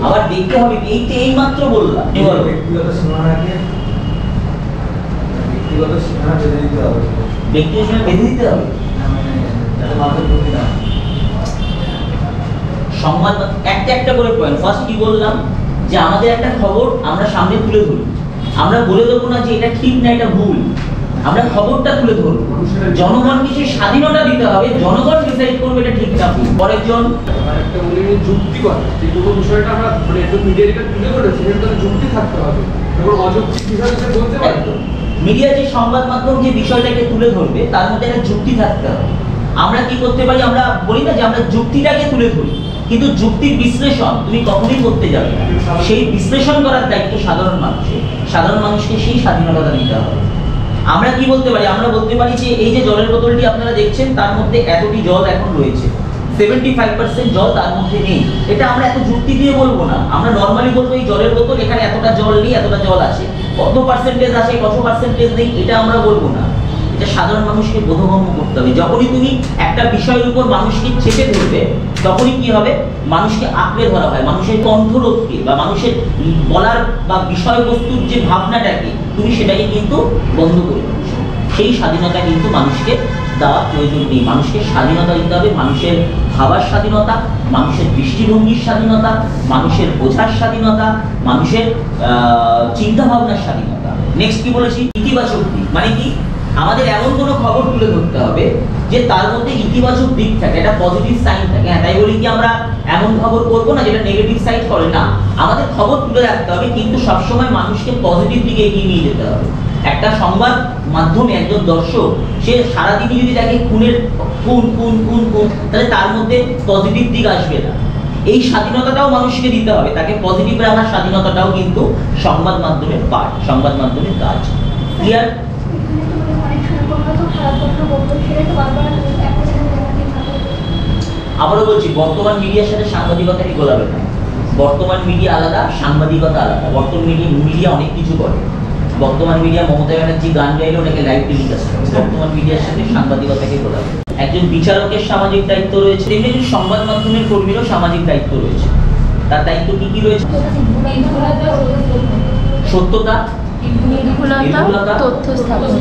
Speaker 1: আবার দেখতে হবে, এই মাত্র বললাম ব্যক্তিগত সীমা বেঁধে দিতে হবে। সংবাদ একটা করে পয়েন্ট। ফার্স্ট কি বললাম যে আমাদের একটা খবর আমরা সামনে তুলে ধরি, আমরা বলে দেবো না যে এটা ঠিক না এটা ভুল, আমরা খবরটা তুলে ধরবো। জনগণকে সেই স্বাধীনতা দিতে হবে, জনগণ ডিসাইড করবে এটা ঠিক না ভুল। পরের জন
Speaker 2: একটা যুক্তিগত যে কোনো বিষয়টা আমরা মানে একদম মিডিয়া যেটা তুলে ধরেছে সেটাতে যুক্তি থাকতে হবে, এবং অযৌক্তিক বিষয় কিছু বলতে পারবে।
Speaker 1: মিডিয়া যে সংবাদ মাধ্যম যে বিষয়টাকে তুলে ধরবে তার মধ্যে একটা যুক্তি থাকতে হবে। আমরা কি করতে পারি? আমরা বলি না যে আমরা যুক্তিটাকে তুলে ধরি, কিন্তু যুক্তির বিশ্লেষণ তুমি কখনোই করতে যাবে না। সেই বিশ্লেষণ করার দায়িত্ব সাধারণ মানুষের। সাধারণ মানুষকে সেই স্বাধীনতা দিতে হবে। আমরা কি বলতে পারি? আমরা বলতে পারি যে এই যে জলের বোতলটি আপনারা দেখছেন তার মধ্যে এতটি জল এখন রয়েছে, 75% জল তার মধ্যে নেই। এটা আমরা এত যুক্তি দিয়ে বলবো না, আমরা নর্মালি বলবো এই জলের বোতল এখানে এতটা জল নেই, এতটা জল আছে, কত পার্সেন্টেজ আছে কত পার্সেন্টেজ নেই এটা আমরা বলবো না। এটা সাধারণ মানুষকে বোধগম্য করতে হবে। যখনই তুমি একটা বিষয়ের উপর মানুষকে চেপে ধরবে তখনই কি হবে? মানুষকে আঁকড়ে ধরা হয়, মানুষের কণ্ঠরোধকে বা মানুষের বলার বা বিষয়বস্তুর যে ভাবনাটাকে তুমি সেটাকে কিন্তু বন্ধ করে দিচ্ছ। সেই স্বাধীনতা কিন্তু মানুষকে দেওয়া প্রয়োজন নেই। মানুষকে স্বাধীনতা দিতে হবে, মানুষের ভাবার স্বাধীনতা, মানুষের দৃষ্টিভঙ্গির স্বাধীনতা, মানুষের বোঝার স্বাধীনতা, মানুষের চিন্তা ভাবনার স্বাধীনতা। নেক্সট কি বলেছি? ইতিবাচক দিক। মানে কি? আমাদের এমন কোনো খবর তুলে ধরতে হবে যে তার মধ্যে ইতিবাচক দিক থাকে, একটা পজিটিভ সাইন থাকে। হ্যাঁ, তাই বলি কি আমরা এমন খবর করবো না যেটা নেগেটিভ সাইড করে না। আমাদের খবর তুলে রাখতে হবে, কিন্তু সবসময় মানুষকে পজিটিভ দিকে এগিয়ে নিয়ে যেতে হবে। একটা সংবাদ মাধ্যমে একজন দর্শক সে সারাদিনই যদি দেখে খুনের খুন খুন খুন খুন, তাহলে তার মধ্যে পজিটিভ দিক আসবে না। এই স্বাধীনতাটাও মানুষকে দিতে হবে, তাকে পজিটিভ রাখার স্বাধীনতাটাও কিন্তু সংবাদ মাধ্যমের পার্ট, সংবাদ মাধ্যমের কাজ। ক্লিয়ার? আবারও বলছি, বর্তমান মিডিয়ার সাথে সাংবাদিকতাকে গোলাবে না। বর্তমান মিডিয়া আলাদা, সাংবাদিকতা আলাদা। বর্তমান মিডিয়া অনেক কিছু করে। বর্তমান মিডিয়া মমতা ব্যানার্জি গান গাইলে ওটাকে লাইভ টেলিকাস্ট করে। বর্তমান মিডিয়ার সাথে সাংবাদিকতাকে গোলাবে। একজন বিচারকের সামাজিক দায়িত্ব রয়েছে, তেমনি সংবাদ মাধ্যমের কর্মীরও সামাজিক দায়িত্ব রয়েছে। তার দায়িত্ব কি কি রয়েছে? সত্যতা, নির্ভুলতা, তথ্য স্থাপন।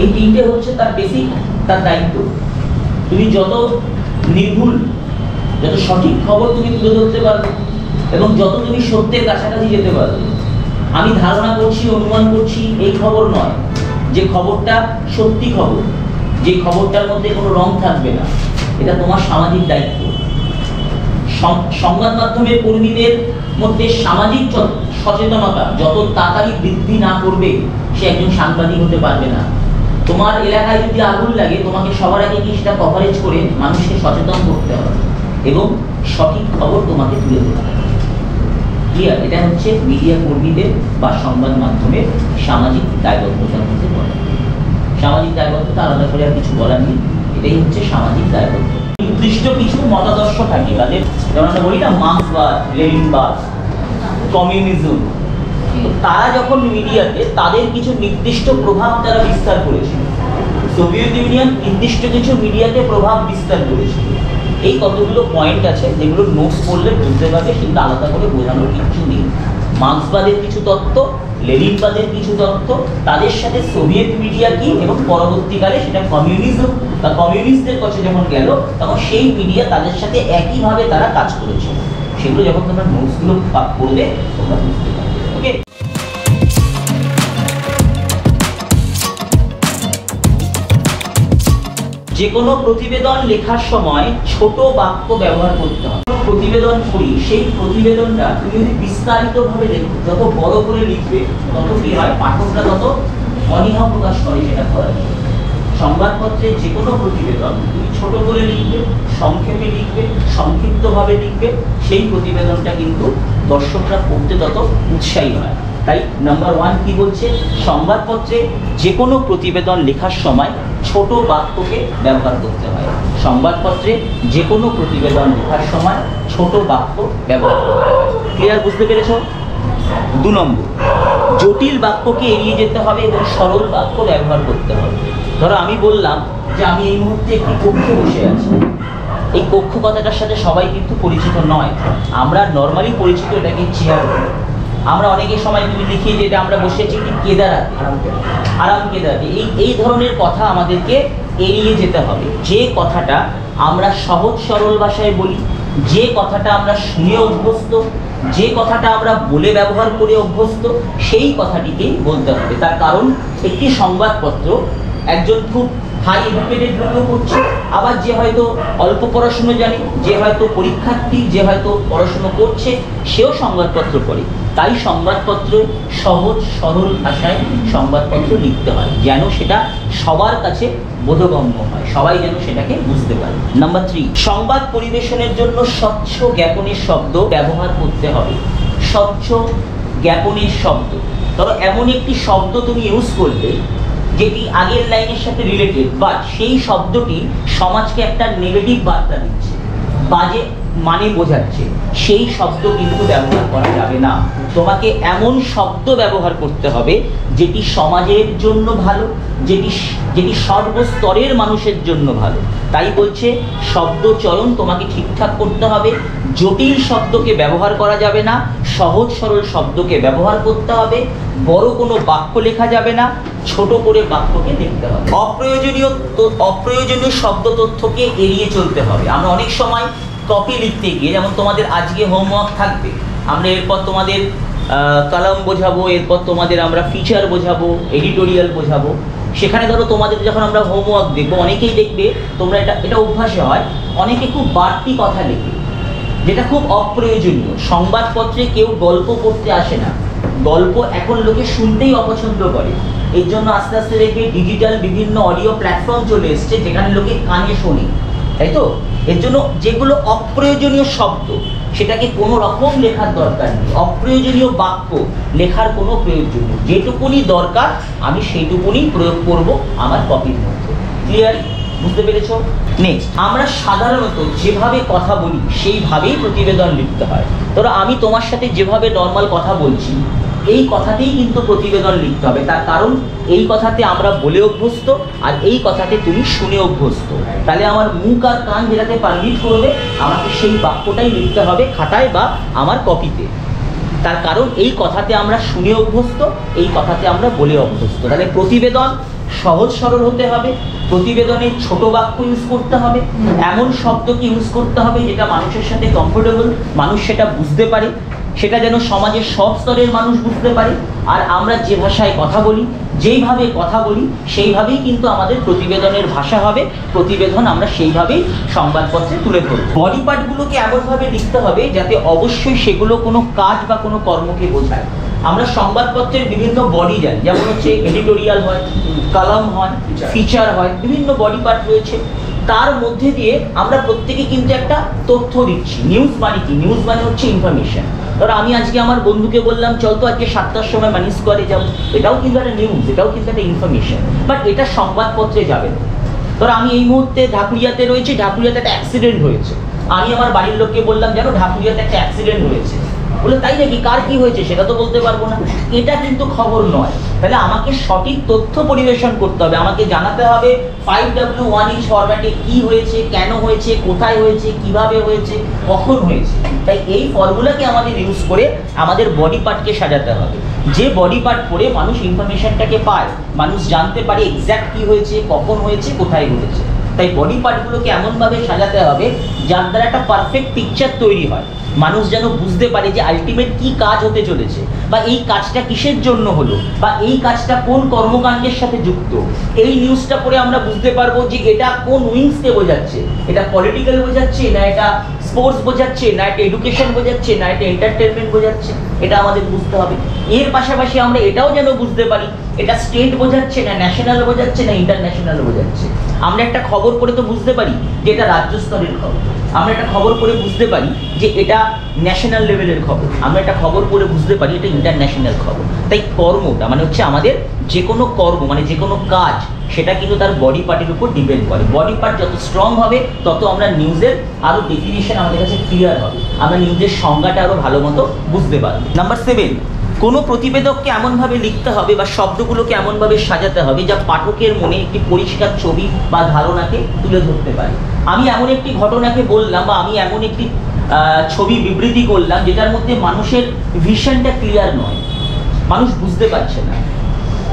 Speaker 1: এই তিনটে হচ্ছে তার বেসিক, তার দায়িত্ব। তুমি যত নির্ভুল, যত সঠিক খবর তুমি তুলে ধরতে পারবে এবং যত তুমি সত্যের কাছাকাছি যেতে পারবে। আমি ধারণা করছি, অনুমান করছি, এই খবর নয়, যে খবরটা সত্যি খবর, যে খবরটার মধ্যে কোনো রং থাকবে না, এটা তোমার সামাজিক দায়িত্ব। সংবাদ মাধ্যমের কর্মীদের মধ্যে সামাজিক সচেতনতা যত তাড়াতাড়ি বৃদ্ধি না করবে সে একজন সাংবাদিক হতে পারবে না। তোমার এলাকায় যদি আগুন লাগে, তোমাকে সবার আগে কি সেটা কভারেজ করে মানুষকে সচেতন করতে হবে এবং সঠিক খবর তোমাকে তুলে ধরতে হবে। ক্লিয়ার? এটা হচ্ছে মিডিয়া কর্মীদের বা সংবাদ মাধ্যমের সামাজিক দায়বদ্ধতার মধ্যে পড়ে। সামাজিক দায়বদ্ধতা আলাদা করে আর কিছু বলার নেই, এটাই হচ্ছে সামাজিক দায়বদ্ধতা। নির্দিষ্ট কিছু মতাদর্শ থাকে তাদের, যেমন আমরা বলি না মার্ক্সবাদ, লেনিনবাদ, কমিউনিজম। তারা যখন মিডিয়াতে তাদের কিছু নির্দিষ্ট প্রভাব তারা বিস্তার করেছিল। সোভিয়েত ইউনিয়ন নির্দিষ্ট কিছু মিডিয়াতে প্রভাব বিস্তার করেছিল। এই কতগুলো পয়েন্ট আছে যেগুলো নোটস পড়লে বুঝতে পারবে, কিন্তু আলাদা করে বোঝানোর কিছু নেই। মার্ক্সবাদের কিছু তত্ত্ব, লেনিনবাদের কিছু তত্ত্ব, তাদের সাথে সোভিয়েত মিডিয়া কি এবং পরবর্তীকালে সেটা কমিউনিজম বা কমিউনিস্টদের কাছে যখন গেল তখন সেই মিডিয়া তাদের সাথে একইভাবে তারা কাজ করেছিল। সেগুলো যখন তোমরা নোটসগুলো পড়বে তোমরা বুঝতে পারবে। ওকে, যে কোনো প্রতিবেদন লেখার সময় ছোট বাক্য ব্যবহার করতে হবে। প্রতিবেদন করি, সেই প্রতিবেদনটা তুমি যদি বিস্তারিতভাবে লেখো, যত বড় করে লিখবে তত কি হয়, পাঠকরা তত অনীহা প্রকাশ করে সেটা করার জন্য। সংবাদপত্রে যে কোনো প্রতিবেদন তুমি ছোট করে লিখবে, সংক্ষেপে লিখবে, সংক্ষিপ্তভাবে লিখবে, সেই প্রতিবেদনটা কিন্তু দর্শকরা পড়তে তত উৎসাহী হয়। তাই নাম্বার 1 কি বলছে, সংবাদপত্রে যে কোনো প্রতিবেদন লেখার সময় ছোট বাক্যকে ব্যবহার করতে হয়। সংবাদপত্রে যে কোনো প্রতিবেদন লেখার সময় ছোট বাক্য ব্যবহার করতে হয়। ক্লিয়ার, বুঝতে পেরেছো? 2 নম্বর, জটিল বাক্যকে এড়িয়ে যেতে হবে এবং সরল বাক্য ব্যবহার করতে হবে। ধরো আমি বললাম যে আমি এই মুহূর্তে একটি কক্ষে বসে আছি। এই কক্ষ কথাটার সাথে সবাই কিন্তু পরিচিত নয়। আমরা নর্মালি পরিচিত এটাকে চেয়ার বলি। আমরা অনেকের সময় কিন্তু লিখি যে এটা আমরা বসে আছি একটি কেদারাতে, আরাম কেদারাতে। এই ধরনের কথা আমাদেরকে এড়িয়ে যেতে হবে। যে কথাটা আমরা সহজ সরল ভাষায় বলি, যে কথাটা আমরা শুনে অভ্যস্ত, যে কথাটা আমরা বলে ব্যবহার করে অভ্যস্ত, সেই কথাটিকেই বলতে হবে। তার কারণ একটি সংবাদপত্র একজন খুব হাই এডুকেটেড লোকও পড়ছে, আবার যে হয়তো অল্প পড়াশুনো জানে, যে হয়তো পরীক্ষার্থী, যে হয়তো পড়াশুনো করছে, সেও সংবাদপত্র পড়ে। তাই সংবাদপত্র সহজ সরল ভাষায় সংবাদপত্র লিখতে হয়, যেন সেটা সবার কাছে বোধগম্য হয়, সবাই যেন সেটাকে বুঝতে পারে। নাম্বার 3, সংবাদ পরিবেশনের জন্য স্বচ্ছ জ্ঞাপনের শব্দ ব্যবহার করতে হবে। স্বচ্ছ জ্ঞাপনের শব্দ, ধরো এমন একটি শব্দ তুমি ইউজ করবে যেটি আগের লাইনের সাথে রিলেটেড, বাট সেই শব্দটি সমাজকে একটা নেগেটিভ বার্তা দিচ্ছে, বাজে মানে বোঝাচ্ছে, সেই শব্দ কিন্তু ব্যবহার করা যাবে না। তোমাকে এমন শব্দ ব্যবহার করতে হবে যেটি সমাজের জন্য ভালো, যেটি সর্বস্তরের মানুষের জন্য ভালো। তাই বলছে শব্দ চয়ন তোমাকে ঠিকঠাক করতে হবে। জটিল শব্দকে ব্যবহার করা যাবে না, সহজ সরল শব্দকে ব্যবহার করতে হবে। বড় কোনো বাক্য লেখা যাবে না, ছোট করে বাক্যকে লিখতে হবে। অপ্রয়োজনীয় শব্দ তথ্যকে এড়িয়ে চলতে হবে। আমরা অনেক সময় কপি লিখতে গিয়ে, যেমন তোমাদের আজকে হোমওয়ার্ক থাকবে, আমরা এরপর তোমাদের কলাম বোঝাবো, এরপর তোমাদের আমরা ফিচার বোঝাবো, এডিটোরিয়াল বোঝাবো। সেখানে ধরো তোমাদের যখন আমরা হোমওয়ার্ক দেখবো, অনেকেই দেখবে তোমরা এটা অভ্যাসে হয়, অনেকে খুব বাড়তি কথা লেখে, যেটা খুব অপ্রয়োজনীয়। সংবাদপত্রে কেউ গল্প পড়তে আসে না, গল্প এখন লোকে শুনতেই অপছন্দ করে। এর জন্য আস্তে আস্তে দেখবে ডিজিটাল বিভিন্ন অডিও প্ল্যাটফর্ম চলে এসছে, যেখানে লোকে কানে শোনে, তাই তো? এর জন্য যেগুলো অপ্রয়োজনীয় শব্দ, সেটাকে কোনো রকম লেখার দরকার নেই। অপ্রয়োজনীয় বাক্য লেখার কোনো প্রয়োজন নেই। যেটুকুনি দরকার আমি সেইটুকুনি প্রয়োগ করব আমার কপির মধ্যে। ক্লিয়ার, বুঝতে পেরেছো? নেক্সট, আমরা সাধারণত যেভাবে কথা বলি সেইভাবেই প্রতিবেদন লিখতে হয়। ধরো আমি তোমার সাথে যেভাবে নর্মাল কথা বলছি, এই কথাতেই কিন্তু প্রতিবেদন লিখতে হবে। তার কারণ এই কথাতে আমরা বলে অভ্যস্ত, আর এই কথাতে তুমি শুনে অভ্যস্ত। তাহলে আমার মুখ আর কান যেটাতে পারমিট করবে, আমাকে সেই বাক্যটাই লিখতে হবে খাতায় বা আমার কপিতে। তার কারণ এই কথাতে আমরা শুনে অভ্যস্ত, এই কথাতে আমরা বলে অভ্যস্ত। তাহলে প্রতিবেদন সহজ সরল হতে হবে, প্রতিবেদনে ছোট বাক্য ইউজ করতে হবে, এমন শব্দকে ইউজ করতে হবে যেটা মানুষের সাথে কমফোর্টেবল, মানুষ সেটা বুঝতে পারে, সেটা যেন সমাজের সব স্তরের মানুষ বুঝতে পারে। আর আমরা যে ভাষায় কথা বলি, যেইভাবে কথা বলি, সেইভাবেই কিন্তু আমাদের প্রতিবেদনের ভাষা হবে। প্রতিবেদন আমরা সেইভাবেই সংবাদপত্রে তুলে ধরব। বডি পার্টগুলোকে এমনভাবে লিখতে হবে যাতে অবশ্যই সেগুলো কোনো কাজ বা কোনো কর্মকে বোঝায়। আমরা সংবাদপত্রের বিভিন্ন বডি জানি, যেমন হচ্ছে এডিটোরিয়াল হয়, কলাম হয়, ফিচার হয়, বিভিন্ন বডি পার্ট রয়েছে। তার মধ্যে দিয়ে আমরা প্রত্যেকে কিন্তু একটা তথ্য দিচ্ছি। নিউজ মানে কি? নিউজ মানে হচ্ছে ইনফরমেশন। ধরো আমি আজকে আমার বন্ধুকে বললাম চল তো আজকে 7টার সময় মানিস করে যাবো, এটাও কিন্তু একটা নিউজ, এটাও কিন্তু একটা ইনফরমেশন, বাট এটা সংবাদপত্রে যাবে না। ধরো আমি এই মুহূর্তে ঢাকুরিয়াতে রয়েছি, ঢাকুরিয়াতে একটা অ্যাক্সিডেন্ট হয়েছে, আমি আমার বাড়ির লোককে বললাম জানো ঢাকুরিয়াতে একটা অ্যাক্সিডেন্ট হয়েছে। বলে তাই নাকি, কার কি হয়েছে সেটা তো বলতে পারবো না, এটা কিন্তু খবর নয়। তাহলে আমাকে সঠিক তথ্য পরিবেশন করতে হবে, আমাকে জানাতে হবে 5W1 ফরম্যাটে কি হয়েছে, কেন হয়েছে, কোথায় হয়েছে, কিভাবে হয়েছে, কখন হয়েছে। তাই এই ফর্মুলাকে আমাদের ইউজ করে আমাদের বডি পার্টকে সাজাতে হবে। যে বডি পার্ট পড়ে মানুষ ইনফরমেশনটাকে পায়, মানুষ জানতে পারে এক্স্যাক্ট কি হয়েছে, কখন হয়েছে, কোথায় হয়েছে। তাই বডি পার্টগুলোকে এমনভাবে সাজাতে হবে যার দ্বারা একটা পারফেক্ট পিকচার তৈরি হয়, মানুষ যেন বুঝতে পারে যে আলটিমেট কি কাজ হতে চলেছে, বা এই কাজটা কিসের জন্য হলো, বা এই কাজটা কোন কর্মকাণ্ডের সাথে যুক্ত। এই নিউজটা পড়ে আমরা বুঝতে পারবো যে এটা কোন উইংসকে বোঝাচ্ছে, এটা পলিটিক্যাল বোঝাচ্ছে, না এটা স্পোর্টস বোঝাচ্ছে, না এটা এডুকেশন বোঝাচ্ছে, না এটা এন্টারটেনমেন্ট বোঝাচ্ছে। এটা আমাদের বুঝতে হবে। এর পাশাপাশি আমরা এটাও যেন বুঝতে পারি এটা স্টেট বোঝাচ্ছে না ন্যাশনাল বোঝাচ্ছে না ইন্টারন্যাশনাল বোঝাচ্ছে। আমরা একটা খবর পড়ে তো বুঝতে পারি যে এটা রাজ্য স্তরের খবর, আমরা একটা খবর পড়ে বুঝতে পারি যে এটা ন্যাশনাল লেভেলের খবর, আমরা একটা খবর পড়ে বুঝতে পারি এটা ইন্টারন্যাশনাল খবর। তাই কর্মটা মানে হচ্ছে আমাদের যে কোনো কর্ম মানে যে কোনো কাজ সেটা কিন্তু তার বডি পার্টের উপর ডিপেন্ড করে। বডি পার্ট যত স্ট্রং হবে তত আমরা নিউজের আরও ডেফিনিশন আমাদের কাছে ক্লিয়ার হবে, আমরা নিউজের সংজ্ঞাটা আরও ভালো মতো বুঝতে পারব। নাম্বার 7, কোনো প্রতিবেদককে এমনভাবে লিখতে হবে বা শব্দগুলোকে এমনভাবে সাজাতে হবে যা পাঠকের মনে একটি পরিষ্কার ছবি বা ধারণাকে তুলে ধরতে পারে। আমি এমন একটি ঘটনাকে বললাম বা আমি এমন একটি ছবি বিবৃতি করলাম যেটার মধ্যে মানুষের ভিশনটা ক্লিয়ার নয়, মানুষ বুঝতে পারছে না।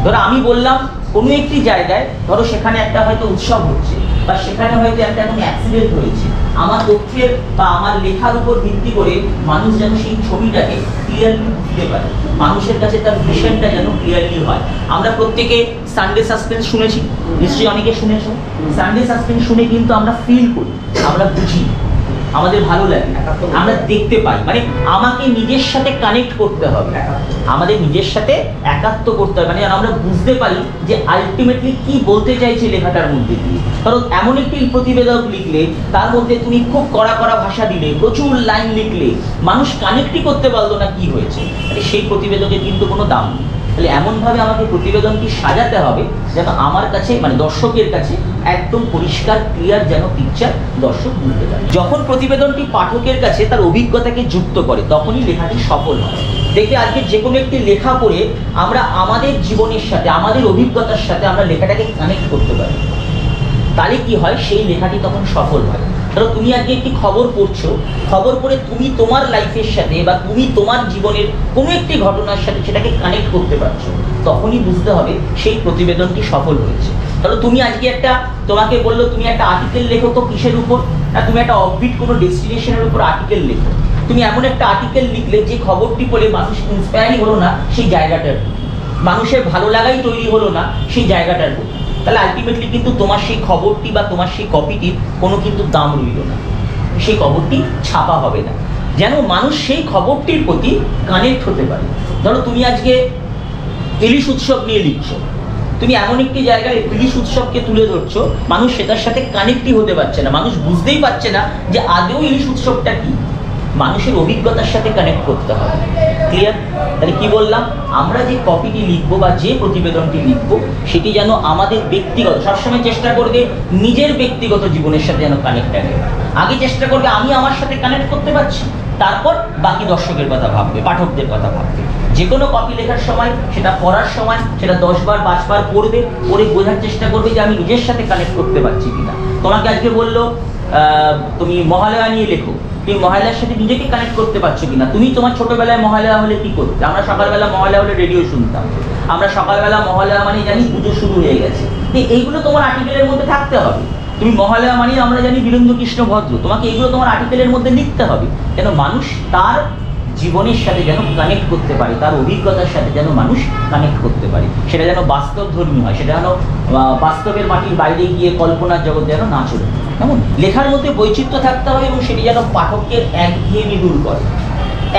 Speaker 1: ধরো আমি বললাম কোনো একটি জায়গায়, ধরো সেখানে একটা হয়তো উৎসব হচ্ছে বা সেখানে হয়তো একটা কোনো অ্যাক্সিডেন্ট হয়েছে, আমার তথ্যের বা আমার লেখার উপর ভিত্তি করে মানুষ যেন সেই ছবিটাকে ক্লিয়ারলি বুঝতে পারে, মানুষের কাছে তার ভিশনটা যেন ক্লিয়ারলি হয়। আমরা প্রত্যেকে সানডে সাসপেন্স শুনেছি, নিশ্চয়ই অনেকে শুনেছো। সানডে সাসপেন্স শুনে কিন্তু আমরা ফিল করি, আমরা বুঝি, আমাদের ভালো লাগে, আমরা দেখতে পাই। মানে আমাকে নিজের সাথে কানেক্ট করতে হবে, আমাদের নিজের সাথে একাত্ম করতে হবে, মানে আমরা বুঝতে পারি যে আলটিমেটলি কি বলতে চাইছে লেখাটার মধ্যে দিয়ে। কারণ এমন একটি প্রতিবেদক লিখলে তার মধ্যে তুমি খুব কড়া কড়া ভাষা দিলে, প্রচুর লাইন লিখলে, মানুষ কানেক্টই করতে পারলো না কি হয়েছে, মানে সেই প্রতিবেদকের কিন্তু কোনো দাম নেই। তাহলে এমনভাবে আমাকে প্রতিবেদনটি সাজাতে হবে যেন আমার কাছে মানে দর্শকের কাছে একদম পরিষ্কার ক্লিয়ার যেন পিকচার দর্শক বুঝতে পারে। যখন প্রতিবেদনটি পাঠকের কাছে তার অভিজ্ঞতাকে যুক্ত করে তখনই লেখাটি সফল হয়। দেখবে আজকে যে কোনো একটি লেখা পড়ে আমরা আমাদের জীবনের সাথে আমাদের অভিজ্ঞতার সাথে আমরা লেখাটাকে কানেক্ট করতে পারি, তাহলে কি হয় সেই লেখাটি তখন সফল হয়। ধরো তুমি আজকে একটি খবর পড়ছো, খবর পড়ে তুমি তোমার লাইফের সাথে বা তুমি তোমার জীবনের কোনো একটি ঘটনার সাথে সেটাকে কানেক্ট করতে পারছো, তখনই বুঝতে হবে সেই প্রতিবেদনটি সফল হয়েছে। ধরো তুমি আজকে একটা, তোমাকে বললো তুমি একটা আর্টিকেল লেখো, তো কিসের উপর না, তুমি একটা অফবিট কোনো ডেস্টিনেশনের উপর আর্টিকেল লেখো। তুমি এমন একটা আর্টিকেল লিখলে যে খবরটি পড়ে মানুষ ইন্সপায়ারই হলো না সেই জায়গাটার, মানুষের ভালো লাগাই তৈরি হলো না সেই জায়গাটার প্রতি, তাহলে আলটিমেটলি কিন্তু তোমার সেই খবরটি বা তোমার সেই কপিটির কোনো কিন্তু দাম রইল না, সেই খবরটি ছাপা হবে না, যেন মানুষ সেই খবরটির প্রতি কানেক্ট হতে পারে। ধরো তুমি আজকে ইলিশ উৎসব নিয়ে লিখছো, তুমি এমন একটি জায়গায় ইলিশ উৎসবকে তুলে ধরছো, মানুষ সেটার সাথে কানেক্টই হতে পারছে না, মানুষ বুঝতেই পারছে না যে আদৌ ইলিশ উৎসবটা কি। মানুষের অভিজ্ঞতার সাথে কানেক্ট করতে হবে, ক্লিয়ার? তাহলে কি বললাম, আমরা যে কপিটি লিখবো বা যে প্রতিবেদনটি লিখবো সেটি যেন আমাদের ব্যক্তিগত, সবসময় চেষ্টা করবে নিজের ব্যক্তিগত জীবনের সাথে যেন কানেক্ট থাকে। আগে চেষ্টা করবে আমি আমার সাথে কানেক্ট করতে পারছি, তারপর বাকি দর্শকের কথা ভাববে, পাঠকদের কথা ভাববে। যে কোনো কপি লেখার সময়, সেটা পড়ার সময়, সেটা 10 বার 5 বার পড়বে, পড়ে বোঝার চেষ্টা করবে যে আমি নিজের সাথে কানেক্ট করতে পারছি কিনা। তোমাকে আজকে বললো তুমি মহালয়া নিয়ে লেখো, তুমি মহালয়ার সাথে নিজেকে কানেক্ট করতে পারছো কিনা। তুমি তোমার ছোটবেলায় মহালয়া হলে কি করতে? আমরা সকালবেলা মহালয়া হলে রেডিও শুনতাম, আমরা সকালবেলা মহালয়া মানে জানি পুজো শুরু হয়ে গেছে। এইগুলো তোমার আর্টিকেলের মধ্যে থাকতে হবে। তুমি মহালয়া মানে আমরা জানি বীরেন্দ্র কৃষ্ণ ভদ্র, তোমাকে এগুলো তোমার আর্টিকেলের মধ্যে লিখতে হবে, যেন মানুষ তার জীবনের সাথে যেন কানেক্ট করতে পারে, তার অভিজ্ঞতার সাথে যেন মানুষ কানেক্ট করতে পারে, সেটা যেন বাস্তবধর্মী হয়, সেটা যেন বাস্তবের মাটির বাইরে গিয়ে কল্পনার জগৎ যেন না চলে। কেমন? লেখার মধ্যে বৈচিত্র্য থাকতে হবে এবং সেটি যেন পাঠকের একঘেয়েমি দূর করে।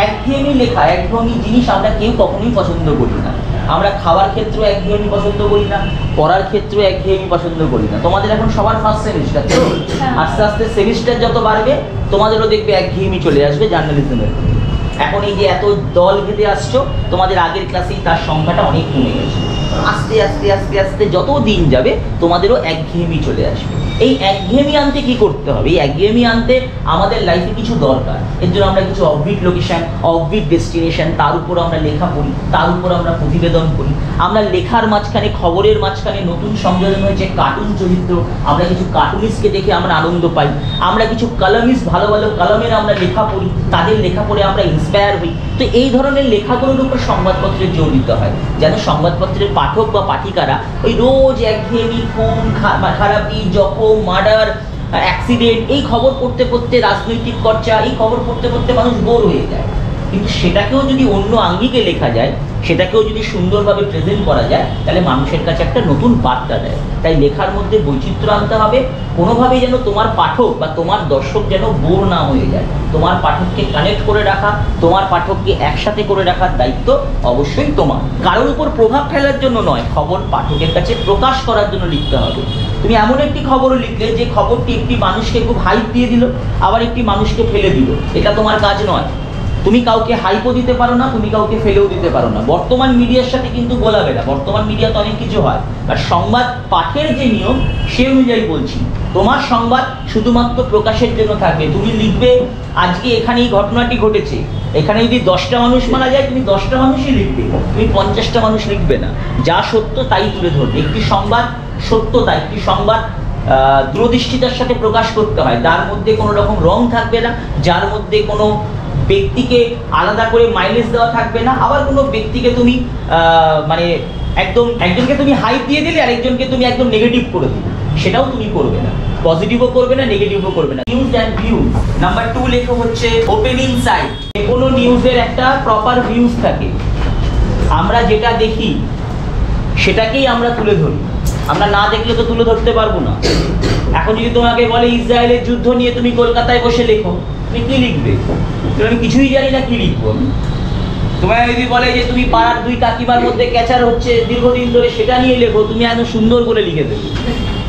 Speaker 1: একঘেয়েমি লেখা, একঘেয়েমি জিনিস আমরা কেউ কখনোই পছন্দ করি না। আমরা খাওয়ার ক্ষেত্রেও একঘেয়েমি পছন্দ করি না, পড়ার ক্ষেত্রেও একঘেয়েমি পছন্দ করি না। তোমাদের এখন সবার ফার্স্ট সেমিস্টার, তো আস্তে আস্তে সেমিস্টার যত বাড়বে তোমাদেরও দেখবে একঘেয়েমি চলে আসবে জার্নালিজমের। এখন এই যে এত দল ভেদে আসছো, তোমাদের আগের ক্লাসেই তার সংখ্যাটা অনেক কমে গেছে। আস্তে আস্তে আস্তে আস্তে যত দিন যাবে তোমাদেরও একঘেয়েমি চলে আসবে। এই একঘেয়েমি আনতে কি করতে হবে? এই একঘেয়েমি আনতে আমাদের লাইফে কিছু দরকার। এর জন্য আমরা কিছু অফবিট লোকেশন, অফবিট ডেস্টিনেশন, তার উপর আমরা লেখা পড়ি, তার উপর আমরা প্রতিবেদন করি। আমরা লেখার মাঝখানে, খবরের মাঝখানে নতুন সংযোজন হয়েছে কার্টুন চরিত্র, আমরা কিছু কার্টুনিস্টকে দেখে আমরা আনন্দ পাই। আমরা কিছু কলামিস্ট, ভালো ভালো কলমের আমরা লেখা পড়ি, তাদের লেখা পড়ে আমরা ইন্সপায়ার হই। তো এই ধরনের লেখাগুলোর উপর সংবাদপত্রের জোর দিতে হয়, যেন সংবাদপত্রের পাঠক বা পাঠিকারা ওই রোজ একঘেয়েমি, খুন খারাপি, জখম, মার্ডার, অ্যাক্সিডেন্ট, এই খবর পড়তে পড়তে, রাজনৈতিক চর্চা, এই খবর পড়তে পড়তে মানুষ বোর হয়ে যায়। কিন্তু সেটাকেও যদি অন্য আঙ্গিকে লেখা যায়, সেটাকেও যদি সুন্দরভাবে প্রেজেন্ট করা যায়, তাহলে মানুষের কাছে একটা নতুন বার্তা দেয়। তাই লেখার মধ্যে বৈচিত্র্য আনতে হবে, কোনোভাবেই যেন তোমার পাঠক বা তোমার দর্শক যেন বোর না হয়ে যায়। তোমার পাঠককে কানেক্ট করে রাখা, তোমার পাঠককে একসাথে করে রাখার দায়িত্ব অবশ্যই তোমার। কারোর উপর প্রভাব ফেলার জন্য নয়, খবর পাঠকের কাছে প্রকাশ করার জন্য লিখতে হবে। তুমি এমন একটি খবরও লিখলে যে খবরটি একটি মানুষকে খুব হাইপ দিয়ে দিল, আবার একটি মানুষকে ফেলে দিল, এটা তোমার কাজ নয়। তুমি কাউকে হাইপও দিতে পারো না, তুমি কাউকে ফেলেও দিতে পারো না। বর্তমান মিডিয়ার সাথে কিন্তু গোলাবে না, বর্তমান মিডিয়াতে অনেক কিছু হয়, আর সংবাদ পাঠের যে নিয়ম সে অনুযায়ী বলছি। তোমার সংবাদ শুধুমাত্র প্রকাশের জন্য থাকবে। তুমি লিখবে আজকে এখানে এই ঘটনাটি ঘটেছে, এখানে যদি 10টা মানুষ মারা যায়, তুমি 10টা মানুষই লিখবে, তুমি 50টা মানুষ লিখবে না। যা সত্য তাই তুলে ধরবে। একটি সংবাদ সত্যতা, একটি সংবাদ দূরদৃষ্টিতার সাথে প্রকাশ করতে হয়, যার মধ্যে কোনো রকম রং থাকবে না, যার মধ্যে কোনো ব্যক্তিকে আলাদা করে মাইলেজ দেওয়া থাকবে না, আবার কোনো ব্যক্তিকে তুমি মানে একদম একজনকে তুমি হাইপ দিয়ে দিলে আর একজনকে তুমি একদম নেগেটিভ করে দিলে, সেটাও তুমি করবে না। পজিটিভও করবে না, নেগেটিভও করবে না। News and views. নাম্বার 2 লেখা হচ্ছে ওপেনিং সাইট। কোনো নিউজের একটা প্রপার ভিউজ থাকে। আমরা যেটা দেখি সেটাকেই আমরা তুলে ধরি, আমরা না দেখলে তো তুলে ধরতে পারবো না। এখন যদি তোমাকে বলে ইসরায়েলের যুদ্ধ নিয়ে তুমি কলকাতায় বসে লেখো, তুমি কি লিখবে? আমি কিছুই জানি না, কি লিখবো আমি? তোমায় যদি বলে যে তুমি পাড়ার 2 কাকিমার মধ্যে ক্যাচার হচ্ছে দীর্ঘদিন ধরে, সেটা নিয়ে লেখো, তুমি এত সুন্দর করে লিখে দেবে,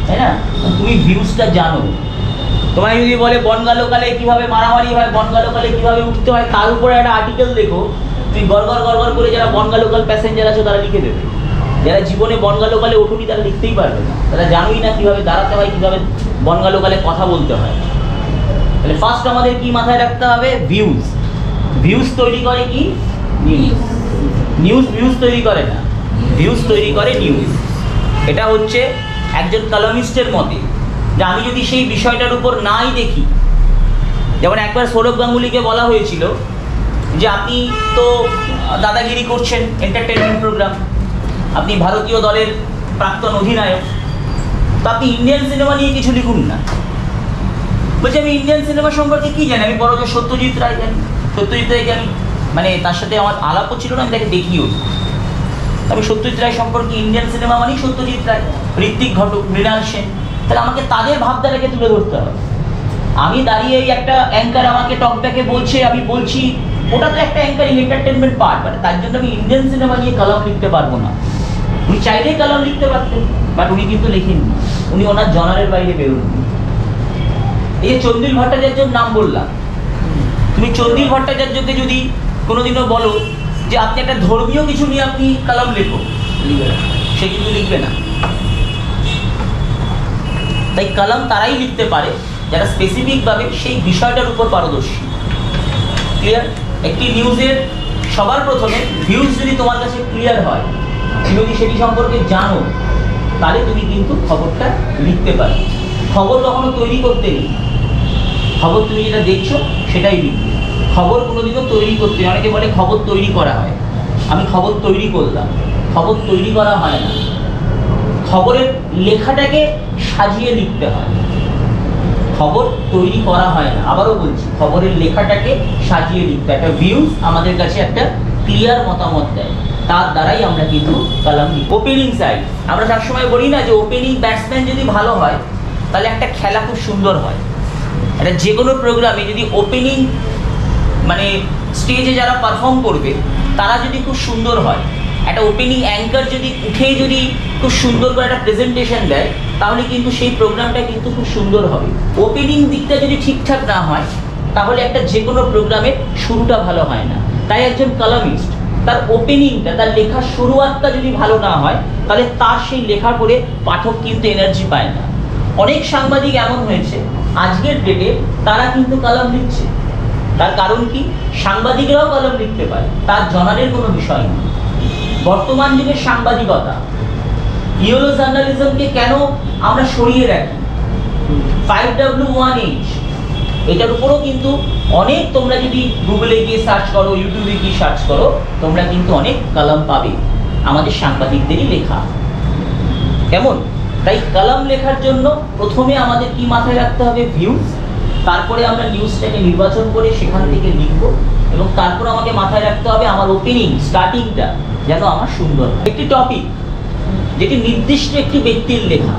Speaker 1: তাই না? তুমি ভিউজটা জানো। তোমায় যদি বলে বনগা লোকালে কিভাবে মারামারি হয়, বনগা লোকালে কিভাবে উঠতে হয়, তার উপরে একটা আর্টিকেল লেখো, তুমি গড়গড় গড়গড় করে যারা বনগা লোকাল প্যাসেঞ্জার আছো তারা লিখে দেবে। যারা জীবনে বনগা লোকালে ওঠুনি তারা লিখতেই পারবে না, তারা জানোই না কিভাবে দাঁড়াতে হয়, কিভাবে বনগা লোকালে কথা বলতে হয়। তাহলে ফার্স্ট আমাদের কি মাথায় রাখতে হবে? ভিউজ। ভিউজ তৈরি করে কি? নিউজ। নিউজ ভিউজ তৈরি করে না, ভিউজ তৈরি করে নিউজ। এটা হচ্ছে একজন কলামিস্টের মতে, যে আমি যদি সেই বিষয়টার উপর নাই দেখি, যেমন একবার সৌরভ গাঙ্গুলিকে বলা হয়েছিল যে আপনি তো দাদাগিরি করছেন এন্টারটেনমেন্ট প্রোগ্রাম, আপনি ভারতীয় দলের প্রাক্তন অধিনায়ক, তো আপনি ইন্ডিয়ান সিনেমা নিয়ে কিছু লিখুন না। বলছি আমি ইন্ডিয়ান সিনেমা সম্পর্কে কি জানি? আমি বড় যে সত্যজিৎ রায় জানি, সত্যজিৎ রায়কে আমি মানে তার সাথে আমার আলাপও ছিল না, আমি তাকে দেখিও। আমি সত্যজিৎ রায় সম্পর্কে, ইন্ডিয়ান সিনেমা মানেই সত্যজিৎ রায়, ঋত্বিক ঘটক, মৃণাল সেন, তাহলে আমাকে তাদের ভাবধারাকে তুলে ধরতে হবে। আমি দাঁড়িয়ে একটা অ্যাঙ্কার আমাকে টকব্যাকে বলছে, আমি বলছি, ওটা তো একটা অ্যাঙ্কারিং এন্টারটেনমেন্ট পার্ট, মানে তার জন্য আমি ইন্ডিয়ান সিনেমা নিয়ে কলাম লিখতে পারবো না। উনি চাইলেই কলাম লিখতে পারতেন, বাট উনি কিন্তু লেখেননি, উনি ওনার জনারের বাইরে বেরোননি। এই যে চন্দিল ভট্টাচার্যের নাম বললাম, তুমি চন্দিল ভট্টাচার্যকে যদি কোনোদিনও বলো যে আপনি একটা ধর্মীয় কিছু নিয়ে আপনি কলাম লেখো, সে কিন্তু লিখবে না। তাই কলাম তারাই লিখতে পারে যারা স্পেসিফিকভাবে সেই বিষয়টার উপর পারদর্শী। ক্লিয়ার? একটি নিউজের সবার প্রথমে ভিউজ যদি তোমার কাছে ক্লিয়ার হয়, তুমি যদি সেটি সম্পর্কে জানো, তাহলে তুমি কিন্তু খবরটা লিখতে পারো। খবর কখনো তৈরি করতে নেই, খবর তুমি যেটা দেখছো সেটাই লিখবে। খবর কোনোদিনও তৈরি করতে, অনেকে বলে খবর তৈরি করা হয়, আমি খবর তৈরি করলাম, খবর তৈরি করা হয় না। খবরের লেখাটাকে সাজিয়ে লিখতে হয়, খবর তৈরি করা হয় না। আবারও বলছি, খবরের লেখাটাকে সাজিয়ে লিখতে হয়। একটা ভিউজ আমাদের কাছে একটা ক্লিয়ার মতামত দেয়, তার দ্বারাই আমরা কিন্তু কলাম লিখি। ওপেনিং সাইড, আমরা সবসময় বলি না যে ওপেনিং ব্যাটসম্যান যদি ভালো হয় তাহলে একটা খেলা খুব সুন্দর হয়। এটা যে কোনো প্রোগ্রামে যদি ওপেনিং মানে স্টেজে যারা পারফর্ম করবে তারা যদি খুব সুন্দর হয়, একটা ওপেনিং অ্যাঙ্কার যদি উঠেই যদি খুব সুন্দর করে একটা প্রেজেন্টেশন দেয়, তাহলে কিন্তু সেই প্রোগ্রামটা কিন্তু খুব সুন্দর হবে। ওপেনিং দিকটা যদি ঠিকঠাক না হয়, তাহলে একটা যে কোনো প্রোগ্রামের শুরুটা ভালো হয় না। তাই একজন কলামিস্ট তার ওপেনিংটা, তার লেখার শুরুয়াতটা যদি ভালো না হয়, তাহলে তার সেই লেখা করে পাঠক কিন্তু এনার্জি পায় না। অনেক সাংবাদিক এমন হয়েছে আজকের ডেটে তারা কিন্তু কলাম লিখছে, তার কারণ কি? সাংবাদিকরাও কলাম লিখতে পারে, তার জনারের কোনো বিষয় নেই। বর্তমান যুগের সাংবাদিকতা, ইয়েলো জার্নালিজমকে কেন আমরা সরিয়ে রাখি? 5W1H, এটার উপরও কিন্তু অনেক, তোমরা যদি গুগলে গিয়ে সার্চ করো, ইউটিউবে গিয়ে সার্চ করো, তোমরা কিন্তু অনেক কলাম পাবে আমাদের সাংবাদিকদেরই লেখা। কেমন? তাই কলাম লেখার জন্য প্রথমে আমাদের কি মাথায় রাখতে হবে? ভিউজ। তারপরে আমরা নিউজটাকে নির্বাচন করে সেখান থেকে লিখবো, এবং তারপর আমাকে মাথায় রাখতে হবে আমার ওপেনিং স্টার্টিংটা যেন আমার সুন্দর হয়। একটি টপিক যেটি নির্দিষ্ট একটি ব্যক্তির লেখা,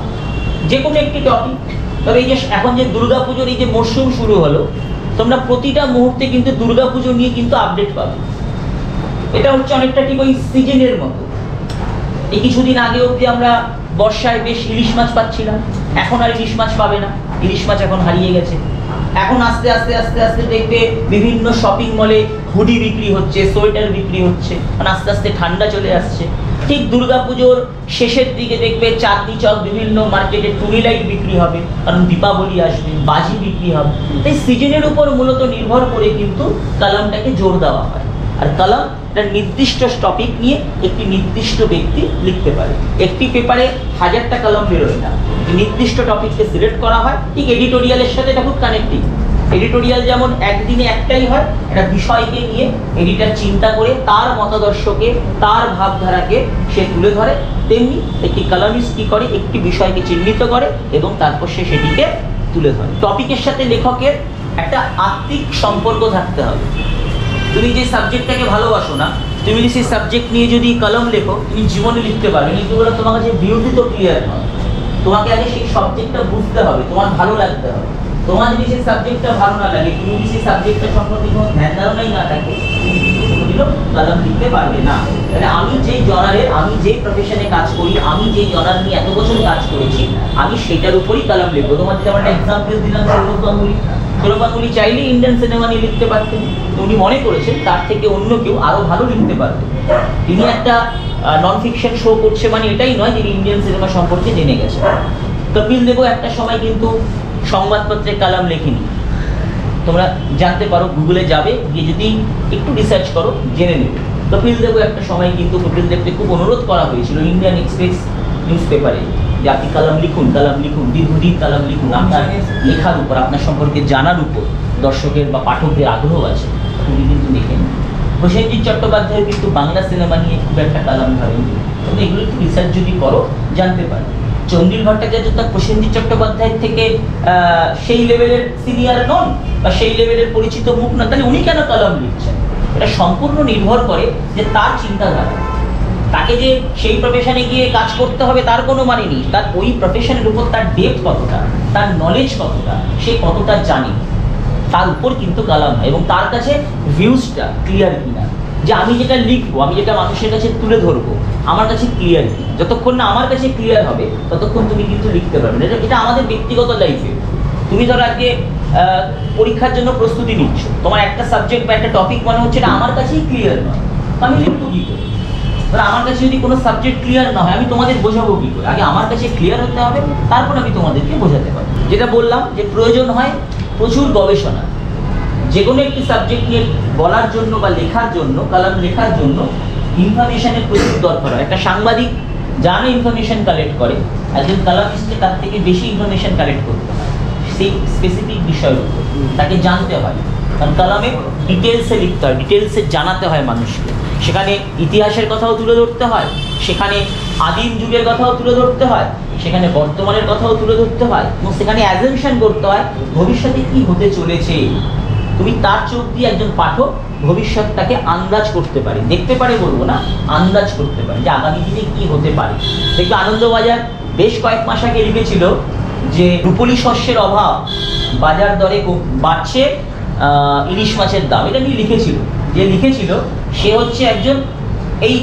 Speaker 1: যে কোনো একটি টপিক। তবে এই যে এখন যে দুর্গাপুজোর এই যে মরশুম শুরু হলো, তোমরা প্রতিটা মুহূর্তে কিন্তু দুর্গাপুজো নিয়ে কিন্তু আপডেট পাবে। এটা হচ্ছে অনেকটা ঠিক ওই সিজনের মতো। এই কিছুদিন আগে অবধি আমরা বর্ষায় বেশ ইলিশ মাছ পাচ্ছিলাম, এখন আর ইলিশ মাছ পাবে না, ইলিশ মাছ এখন হারিয়ে গেছে। এখন আস্তে আস্তে আস্তে আস্তে দেখবে বিভিন্ন শপিং মলে হুডি বিক্রি হচ্ছে, সোয়েটার বিক্রি হচ্ছে, কারণ আস্তে আস্তে ঠান্ডা চলে আসছে। ঠিক দুর্গাপুজোর শেষের দিকে দেখবে চাঁদনি চক বিভিন্ন মার্কেটে টুনি লাইট বিক্রি হবে, কারণ দীপাবলি আসবে, বাজি বিক্রি হবে। তাই সিজনের উপর মূলত নির্ভর করে কিন্তু কলামটাকে জোর দেওয়া হয়। আর কলাম একটা নির্দিষ্ট টপিক নিয়ে একটি নির্দিষ্ট ব্যক্তি লিখতে পারে। একটি পেপারে 1000টা কলাম বেরোয় না, নির্দিষ্ট টপিককে সিলেক্ট করা হয়। ঠিক এডিটোরিয়ালের সাথে এটা খুব কানেক্টিং। এডিটোরিয়াল যেমন একদিনে একটাই হয়, একটা বিষয়কে নিয়ে এডিটর চিন্তা করে তার মতাদর্শকে, তার ভাবধারাকে সে তুলে ধরে, তেমনি একটি কলামিস্ট কি করে, একটি বিষয়কে চিহ্নিত করে এবং তারপর সে সেটিকে তুলে ধরে। টপিকের সাথে লেখকের একটা আত্মিক সম্পর্ক থাকতে হবে। তুমি যে সাবজেক্টটাকে ভালোবাসো না, তুমি যদি সেই সাবজেক্ট নিয়ে যদি কলম লেখো, তুমি জীবনে লিখতে পারবে, কিন্তু ওগুলো তোমার কাছে বিউটি তো ক্লিয়ার নয়। তোমাকে আগে সেই সাবজেক্টটা বুঝতে হবে, তোমার ভালো লাগতে হবে। তোমার যদি সেই সাবজেক্টটা ভালো না লাগে, তুমি যদি সেই সাবজেক্টটা সম্পর্কে কোনো ধ্যান ধারণাই না থাকে, তুমি কিন্তু কোনোদিনও কলম লিখতে পারবে না। তাহলে আমি যেই জনারের, আমি যেই প্রফেশনে কাজ করি, আমি যেই জনার নিয়ে এত বছর কাজ করেছি, আমি সেটার উপরই কলম লিখবো। তোমার যেটা একটা এক্সাম্পল দিলাম, সৌরভ গাঙ্গুলি। সৌরভ গাঙ্গুলি চাইলে ইন্ডিয়ান সিনেমা নিয়ে লিখতে পারতেন, উনি মনে করেছেন তার থেকে অন্য কেউ আরো ভালো লিখতে পারতেন। তিনি একটা নন ফিকশন শো করছে মানে এটাই নয় যে ইন্ডিয়ান সিনেমা সম্পর্কে জেনে গেছে। কপিল দেবও একটা সময় কিন্তু সংবাদপত্রে কলাম লেখেনি। তোমরা জানতে পারো, গুগলে যাবে, গিয়ে যদি একটু রিসার্চ করো জেনে নেবে। কপিল দেবও একটা সময় কিন্তু কপিল দেবকে খুব অনুরোধ করা হয়েছিল ইন্ডিয়ান এক্সপ্রেস নিউজ পেপারে যে আপনি কলাম লিখুন, কলাম লিখুন, দীর্ঘদিন কলাম লিখুন, আপনার লেখার উপর, আপনার সম্পর্কে জানার উপর দর্শকের বা পাঠকদের আগ্রহ আছে, উনি কিন্তু লেখেন। প্রসেনজিৎ চট্টোপাধ্যায় কিন্তু বাংলা সিনেমা নিয়ে খুব একটা কলাম ধরেন। তুমি এগুলো একটু রিসার্চ যদি করো জানতে পারো। চন্দ্রিল ভট্টাচার্য তার প্রসেনজিৎ চট্টোপাধ্যায়ের থেকে সেই লেভেলের সিনিয়র নন বা সেই লেভেলের পরিচিত মুখ না, তাহলে উনি কেন কলম লিখছেন? এটা সম্পূর্ণ নির্ভর করে যে তার চিন্তাধারা। তাকে যে সেই প্রফেশনে গিয়ে কাজ করতে হবে তার কোনো মানে নেই, তার ওই প্রফেশনের উপর তার ডেপথ কতটা, তার নলেজ কতটা, সে কতটা জানে, তার উপর কিন্তু কলম হয়। এবং তার কাছে ভিউজটা ক্লিয়ার কিনা, যে আমি যেটা লিখবো, আমি যেটা মানুষের কাছে তুলে ধরবো, আমার কাছে ক্লিয়ার কিনা। যতক্ষণ না আমার কাছে ক্লিয়ার হবে ততক্ষণ তুমি কিন্তু লিখতে পারবে না। এটা আমাদের ব্যক্তিগত লাইফে। তুমি ধরো আজকে পরীক্ষার জন্য প্রস্তুতি নিচ্ছ, তোমার একটা সাবজেক্ট বা একটা টপিক মনে হচ্ছে এটা আমার কাছেই ক্লিয়ার নয়, আমি লিখবো কি করে? আমার কাছে যদি কোনো সাবজেক্ট ক্লিয়ার না হয়, আমি তোমাদের বোঝাবো কি করে? আগে আমার কাছে ক্লিয়ার হতে হবে, তারপর আমি তোমাদেরকে বোঝাতে পারবো। যেটা বললাম যে প্রয়োজন হয় প্রচুর গবেষণা। যে কোনো একটি সাবজেক্ট নিয়ে বলার জন্য বা লেখার জন্য, কলাম লেখার জন্য ইনফরমেশনের প্রচুর দরকার হয়। একটা সাংবাদিক জানে ইনফরমেশন কালেক্ট করে, একজন কলামিস্টকে তার থেকে বেশি ইনফরমেশন কালেক্ট করতে হয় সেই স্পেসিফিক বিষয়ের উপর, তাকে জানতে হয়। কারণ কলামে ডিটেলসে লিখতে হয়, ডিটেলসে জানাতে হয় মানুষকে। সেখানে ইতিহাসের কথাও তুলে ধরতে হয়, সেখানে আদিম যুগের কথাও তুলে ধরতে হয়, সেখানে বর্তমানের কথাও তুলে ধরতে হয়, এবং সেখানে অ্যাজাম্পশন করতে হয় ভবিষ্যতে কি হতে চলেছে। তুমি তার চোখ দিয়ে একজন পাঠক ভবিষ্যৎটাকে আন্দাজ করতে পারে, দেখতে পারে বলবো না, আন্দাজ করতে পারে যে আগামী দিনে কি হতে পারে। দেখবে আনন্দবাজার বেশ কয়েক মাস আগে লিখেছিল যে রূপলি শস্যের অভাব, বাজার দরে বাড়ছে ইলিশ মাছের দাম, এটা নিয়ে লিখেছিল। যে লিখেছিল সে হচ্ছে একজন এই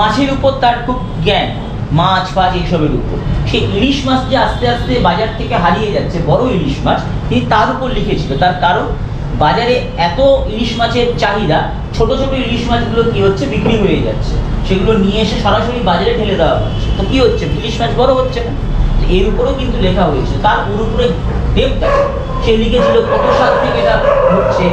Speaker 1: মাছের উপর তার খুব জ্ঞান, মাছ ফাছ এইসবের উপর। সেই ইলিশ মাছ যে আস্তে আস্তে বাজার থেকে হারিয়ে যাচ্ছে, বড় ইলিশ মাছ, তিনি তার উপর লিখেছিল। তার কারণ বাজারে এত ইলিশ মাছের চাহিদা, ছোট ছোট ইলিশ মাছগুলো কি হচ্ছে, বিক্রি হয়ে যাচ্ছে, সেগুলো নিয়ে এসে সরাসরি বাজারে ঢেলে দেওয়া হচ্ছে। তো কি হচ্ছে, ইলিশ মাছ বড় হচ্ছে না। এর উপরেও কিন্তু লেখা হয়েছে, তার উপরে ডেপথ আছে। সে লিখেছিল কত সাল থেকে এটা হচ্ছে,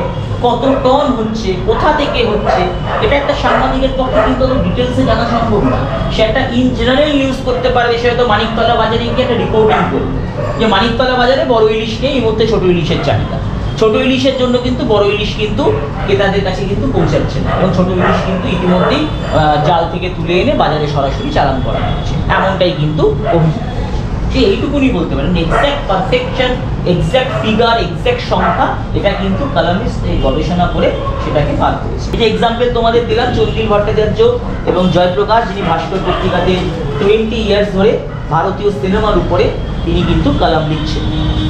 Speaker 1: কত টন হচ্ছে, কোথা থেকে হচ্ছে। এটা একটা সাংবাদিকের পক্ষে কিন্তু অত ডিটেলসে জানা সম্ভব না। সে একটা ইন জেনারেল নিউজ করতে পারবে, সে হয়তো মানিকতলা বাজারে গিয়ে একটা রিপোর্টিং করবে যে মানিকতলা বাজারে বড় ইলিশ নেই, এই মুহূর্তে ছোট ইলিশের চাহিদা। ছোট ইলিশের জন্য কিন্তু বড় ইলিশ কিন্তু ক্রেতাদের কাছে কিন্তু পৌঁছাচ্ছে না, এবং ছোট ইলিশ কিন্তু ইতিমধ্যেই জাল থেকে তুলে এনে বাজারে সরাসরি চালান করা হচ্ছে, এমনটাই কিন্তু অভিযোগ। যে এইটুকুনি বলতে পারেন exact perfection, exact figure, exact সংখ্যা, এটা কিন্তু কালামিস্ট এই গবেষণা করে সেটাকে বার করেছে। এই যে এক্সাম্পল তোমাদের দিলাম, চন্দ্রিল ভট্টাচার্য এবং জয়প্রকাশ, যিনি ভাস্কর পত্রিকাতে 20 ইয়ার্স ধরে ভারতীয় সিনেমার উপরে তিনি কিন্তু কালাম লিখছেন।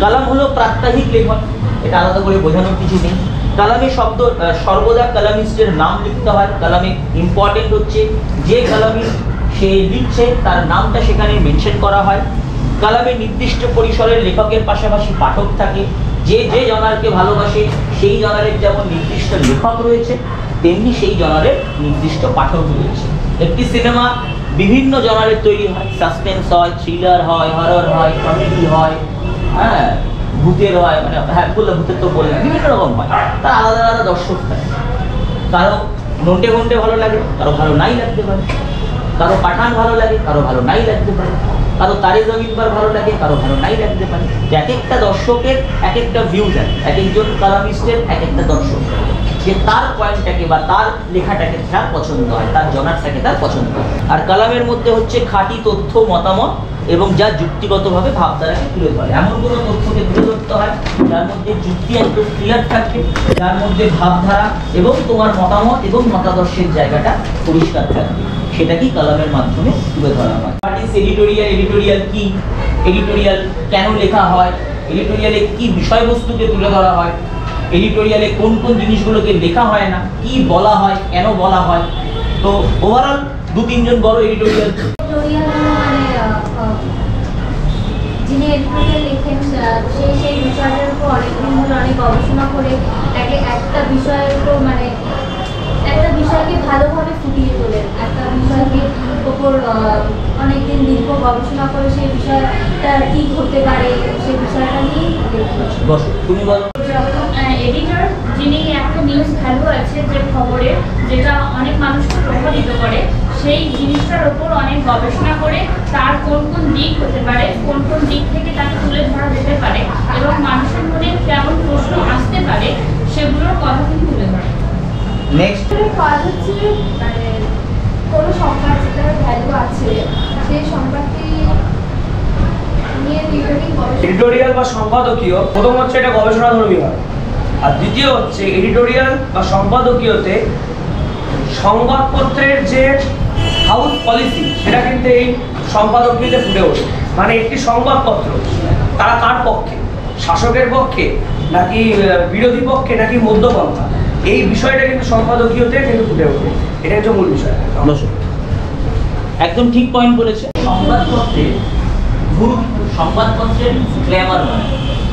Speaker 1: কালাম হলো প্রাত্যহিক লেখন, এটা আলাদা করে বোঝানোর কিছু নেই। কালামে শব্দ সর্বদা কালামিস্টের নাম লিখতে হয়। কালামে ইম্পর্টেন্ট হচ্ছে যে কালামিস্ট সে লিখছে তার নামটা সেখানে মেনশন করা হয়। কালামে নির্দিষ্ট পরিসরের লেখকের পাশাপাশি পাঠক থাকে। যে যে জনারকে ভালোবাসে সেই জনারের যেমন নির্দিষ্ট লেখক রয়েছে, তেমনি সেই জনারের নির্দিষ্ট পাঠক রয়েছে। একটি সিনেমা বিভিন্ন জনারের তৈরি হয়, সাসপেন্স হয়, থ্রিলার হয়, হরর হয়, কমেডি হয়, হ্যাঁ ভূতের হয়, মানে হ্যাঁ বললে ভূতের তো বললাম, বিভিন্ন রকম হয়। তার আলাদা আলাদা দর্শক থাকে। কারো নন্টে ঘন্টে ভালো লাগে, কারো ভালো নাই লাগতে পারে, কারো পাঠান ভালো লাগে, কারো ভালো নাই লাগতে পারে, কারো তারে জমিন বার ভালো লাগে, কারো ভালো নাই লাগতে পারে। এক একটা দর্শকের এক একটা ভিউ থাকে, এক একজন কালামিস্টের এক একটা দর্শক, যে তার পয়েন্টটাকে বা তার লেখাটাকে তার পছন্দ হয়, তার জনারটাকে তার পছন্দ হয়। আর কালামের মধ্যে হচ্ছে খাঁটি তথ্য, মতামত এবং যা যুক্তিগতভাবে ভাবধারাকে তুলে ধরে। এমন কোনো তথ্যকে তুলে ধরতে হয় যার মধ্যে যুক্তি একদম ক্লিয়ার থাকবে, যার মধ্যে ভাবধারা এবং তোমার মতামত এবং মতাদর্শের জায়গাটা পরিষ্কার থাকবে, সেটাকেই কালামের মাধ্যমে তুলে ধরা হয়। What is editorial? এডিটোরিয়াল কি? এডিটোরিয়াল কেন লেখা হয়? এডিটোরিয়ালে কি বিষয়বস্তুকে তুলে ধরা হয়? এডিটোরিয়ালে কোন কোন জিনিসগুলোকে লেখা হয় না, কি বলা হয়, কেন বলা হয়? তো ওভারঅল 2-3 বড় এডিটোরিয়াল।
Speaker 3: যিনি এডিটোরিয়াল লেখেন সেই বিষয়ের উপর অনেকদিন ধরে অনেক গবেষণা করে একটা বিষয়ের উপর একটা বিষয়কে ভালোভাবে ফুটিয়ে তোলেন, একটা বিষয়কে ওপর অনেকদিন দীর্ঘ গবেষণা করে সেই বিষয়টা ঠিক হতে পারে সেই বিষয়টা নিয়ে
Speaker 1: তুমি বলো।
Speaker 4: এডিটর যিনি একটা নিউজ ভ্যালু আছে যে খবরে, যেটা অনেক মানুষকে প্রভাবিত করে, সেই জিনিসটার ওপর অনেক গবেষণা করে তার কোন কোন দিক হতে পারে, কোন কোন দিক থেকে তাকে তুলে ধরা যেতে পারে এবং মানুষের মনে কেমন প্রশ্ন আসতে পারে সেগুলোর কথা কিন্তু তুলে ধরে।
Speaker 1: নেক্সট
Speaker 3: কাজ হচ্ছে কোনো সংবাদ যেটার ভ্যালু আছে সেই সংবাদটি নিয়ে
Speaker 5: এডিটোরিয়াল বা সম্পাদকীয়, প্রথম হচ্ছে এটা গবেষণাধর্মী হয়, আর দ্বিতীয় হচ্ছে এডিটোরিয়াল বা সম্পাদকীয়তে সংবাদপত্রের যে হাউস পলিসি সেটা কিন্তু এই সম্পাদকীয়তে ফুটে ওঠে। মানে একটি সংবাদপত্র তারা কার পক্ষে, শাসকের পক্ষে নাকি বিরোধী পক্ষে নাকি মধ্যপন্থা, এই বিষয়টা কিন্তু সম্পাদকীয়তে কিন্তু ফুটে ওঠে। এটা হচ্ছে মূল বিষয়।
Speaker 1: একদম ঠিক পয়েন্ট বলেছে। সংবাদপত্রের গুরুত্ব, সংবাদপত্রের গ্ল্যামার নয়,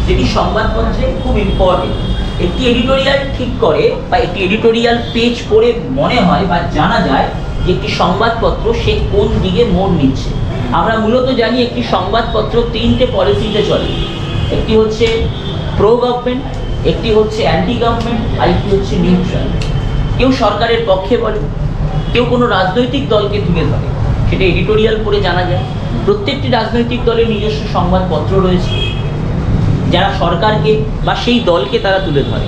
Speaker 1: যেটি সংবাদপত্রে খুব ইম্পর্টেন্ট। একটি এডিটোরিয়াল ঠিক করে বা একটি এডিটোরিয়াল পেজ পড়ে মনে হয় বা জানা যায় যে একটি সংবাদপত্র সে কোন দিকে মোড় নিচ্ছে। আমরা মূলত জানি একটি সংবাদপত্র 3টে পলিসিতে চলে। একটি হচ্ছে প্রো গভর্নমেন্ট, একটি হচ্ছে অ্যান্টি গভর্নমেন্ট, আর একটি হচ্ছে নিউট্রাল। কেউ সরকারের পক্ষে বলে, কেউ কোনো রাজনৈতিক দলকে তুলে ধরে, সেটা এডিটোরিয়াল পড়ে জানা যায়। প্রত্যেকটি রাজনৈতিক দলের নিজস্ব সংবাদপত্র রয়েছে যারা সরকারকে বা সেই দলকে তারা তুলে ধরে।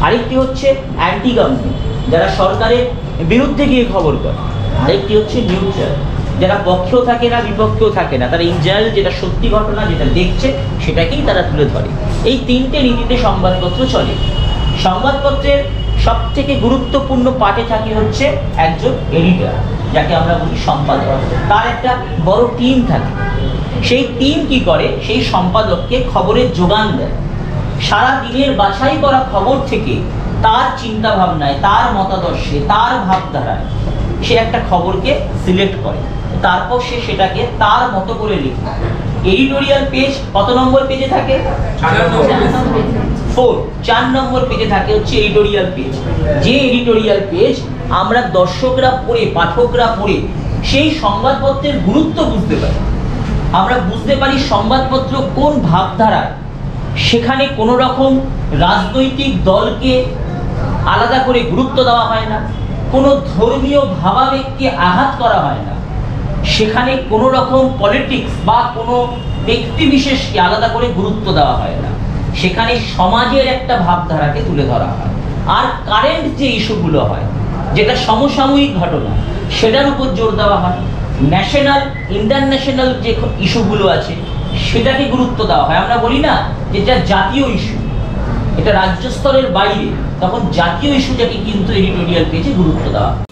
Speaker 1: আরেকটি হচ্ছে অ্যান্টি গভর্নমেন্ট, যারা সরকারের বিরুদ্ধে গিয়ে খবর করে। আরেকটি হচ্ছে নিউট্রাল, যারা পক্ষেও থাকে না বিপক্ষেও থাকে না, তারা ইন জেনারেল যেটা সত্যি ঘটনা যেটা দেখছে সেটাকেই তারা তুলে ধরে। এই 3টে নীতিতে সংবাদপত্র চলে। সংবাদপত্রের সব থেকে গুরুত্বপূর্ণ পার্টে থাকে হচ্ছে একজন এডিটর, যাকে আমরা বলি সম্পাদক। তার একটা বড় টিম থাকে। সেই টিম কি করে, সেই সম্পাদককে খবরের যোগান দেয়। সারা দিনের বাছাই করা খবর থেকে তার চিন্তা ভাবনায়, তার মতাদর্শে, তার ভাবধারায় সে একটা খবরকে সিলেক্ট করে, তারপর সে সেটাকে তার মতো করে লিখে। এডিটোরিয়াল পেজ কত নম্বর পেজে থাকে? 4 নম্বর পেজে থাকে হচ্ছে এডিটোরিয়াল পেজ। যে এডিটোরিয়াল পেজ আমরা দর্শকরা পড়ে, পাঠকরা পড়ে সেই সংবাদপত্রের গুরুত্ব বুঝতে পারি। আমরা বুঝতে পারি সংবাদপত্র কোন ভাবধারায়, সেখানে কোনো রকম রাজনৈতিক দলকে আলাদা করে গুরুত্ব দেওয়া হয় না, কোনো ধর্মীয় ভাবাবেগকে আঘাত করা হয় না, সেখানে কোনো রকম পলিটিক্স বা কোনো ব্যক্তি বিশেষকে আলাদা করে গুরুত্ব দেওয়া হয় না, সেখানে সমাজের একটা ভাবধারাকে তুলে ধরা হয়। আর কারেন্ট যে ইস্যুগুলো হয়, যেটা সমসাময়িক ঘটনা, সেটার উপর জোর দেওয়া হয়। ন্যাশনাল, ইন্টারন্যাশনাল যে ইস্যুগুলো আছে সেটাকে গুরুত্ব দেওয়া হয়। আমরা বলি না যেটা জাতীয় ইস্যু, এটা রাজ্য স্তরের বাইরে, তখন জাতীয় ইস্যুটাকে কিন্তু এডিটোরিয়াল পেজে গুরুত্ব দেওয়া হয়।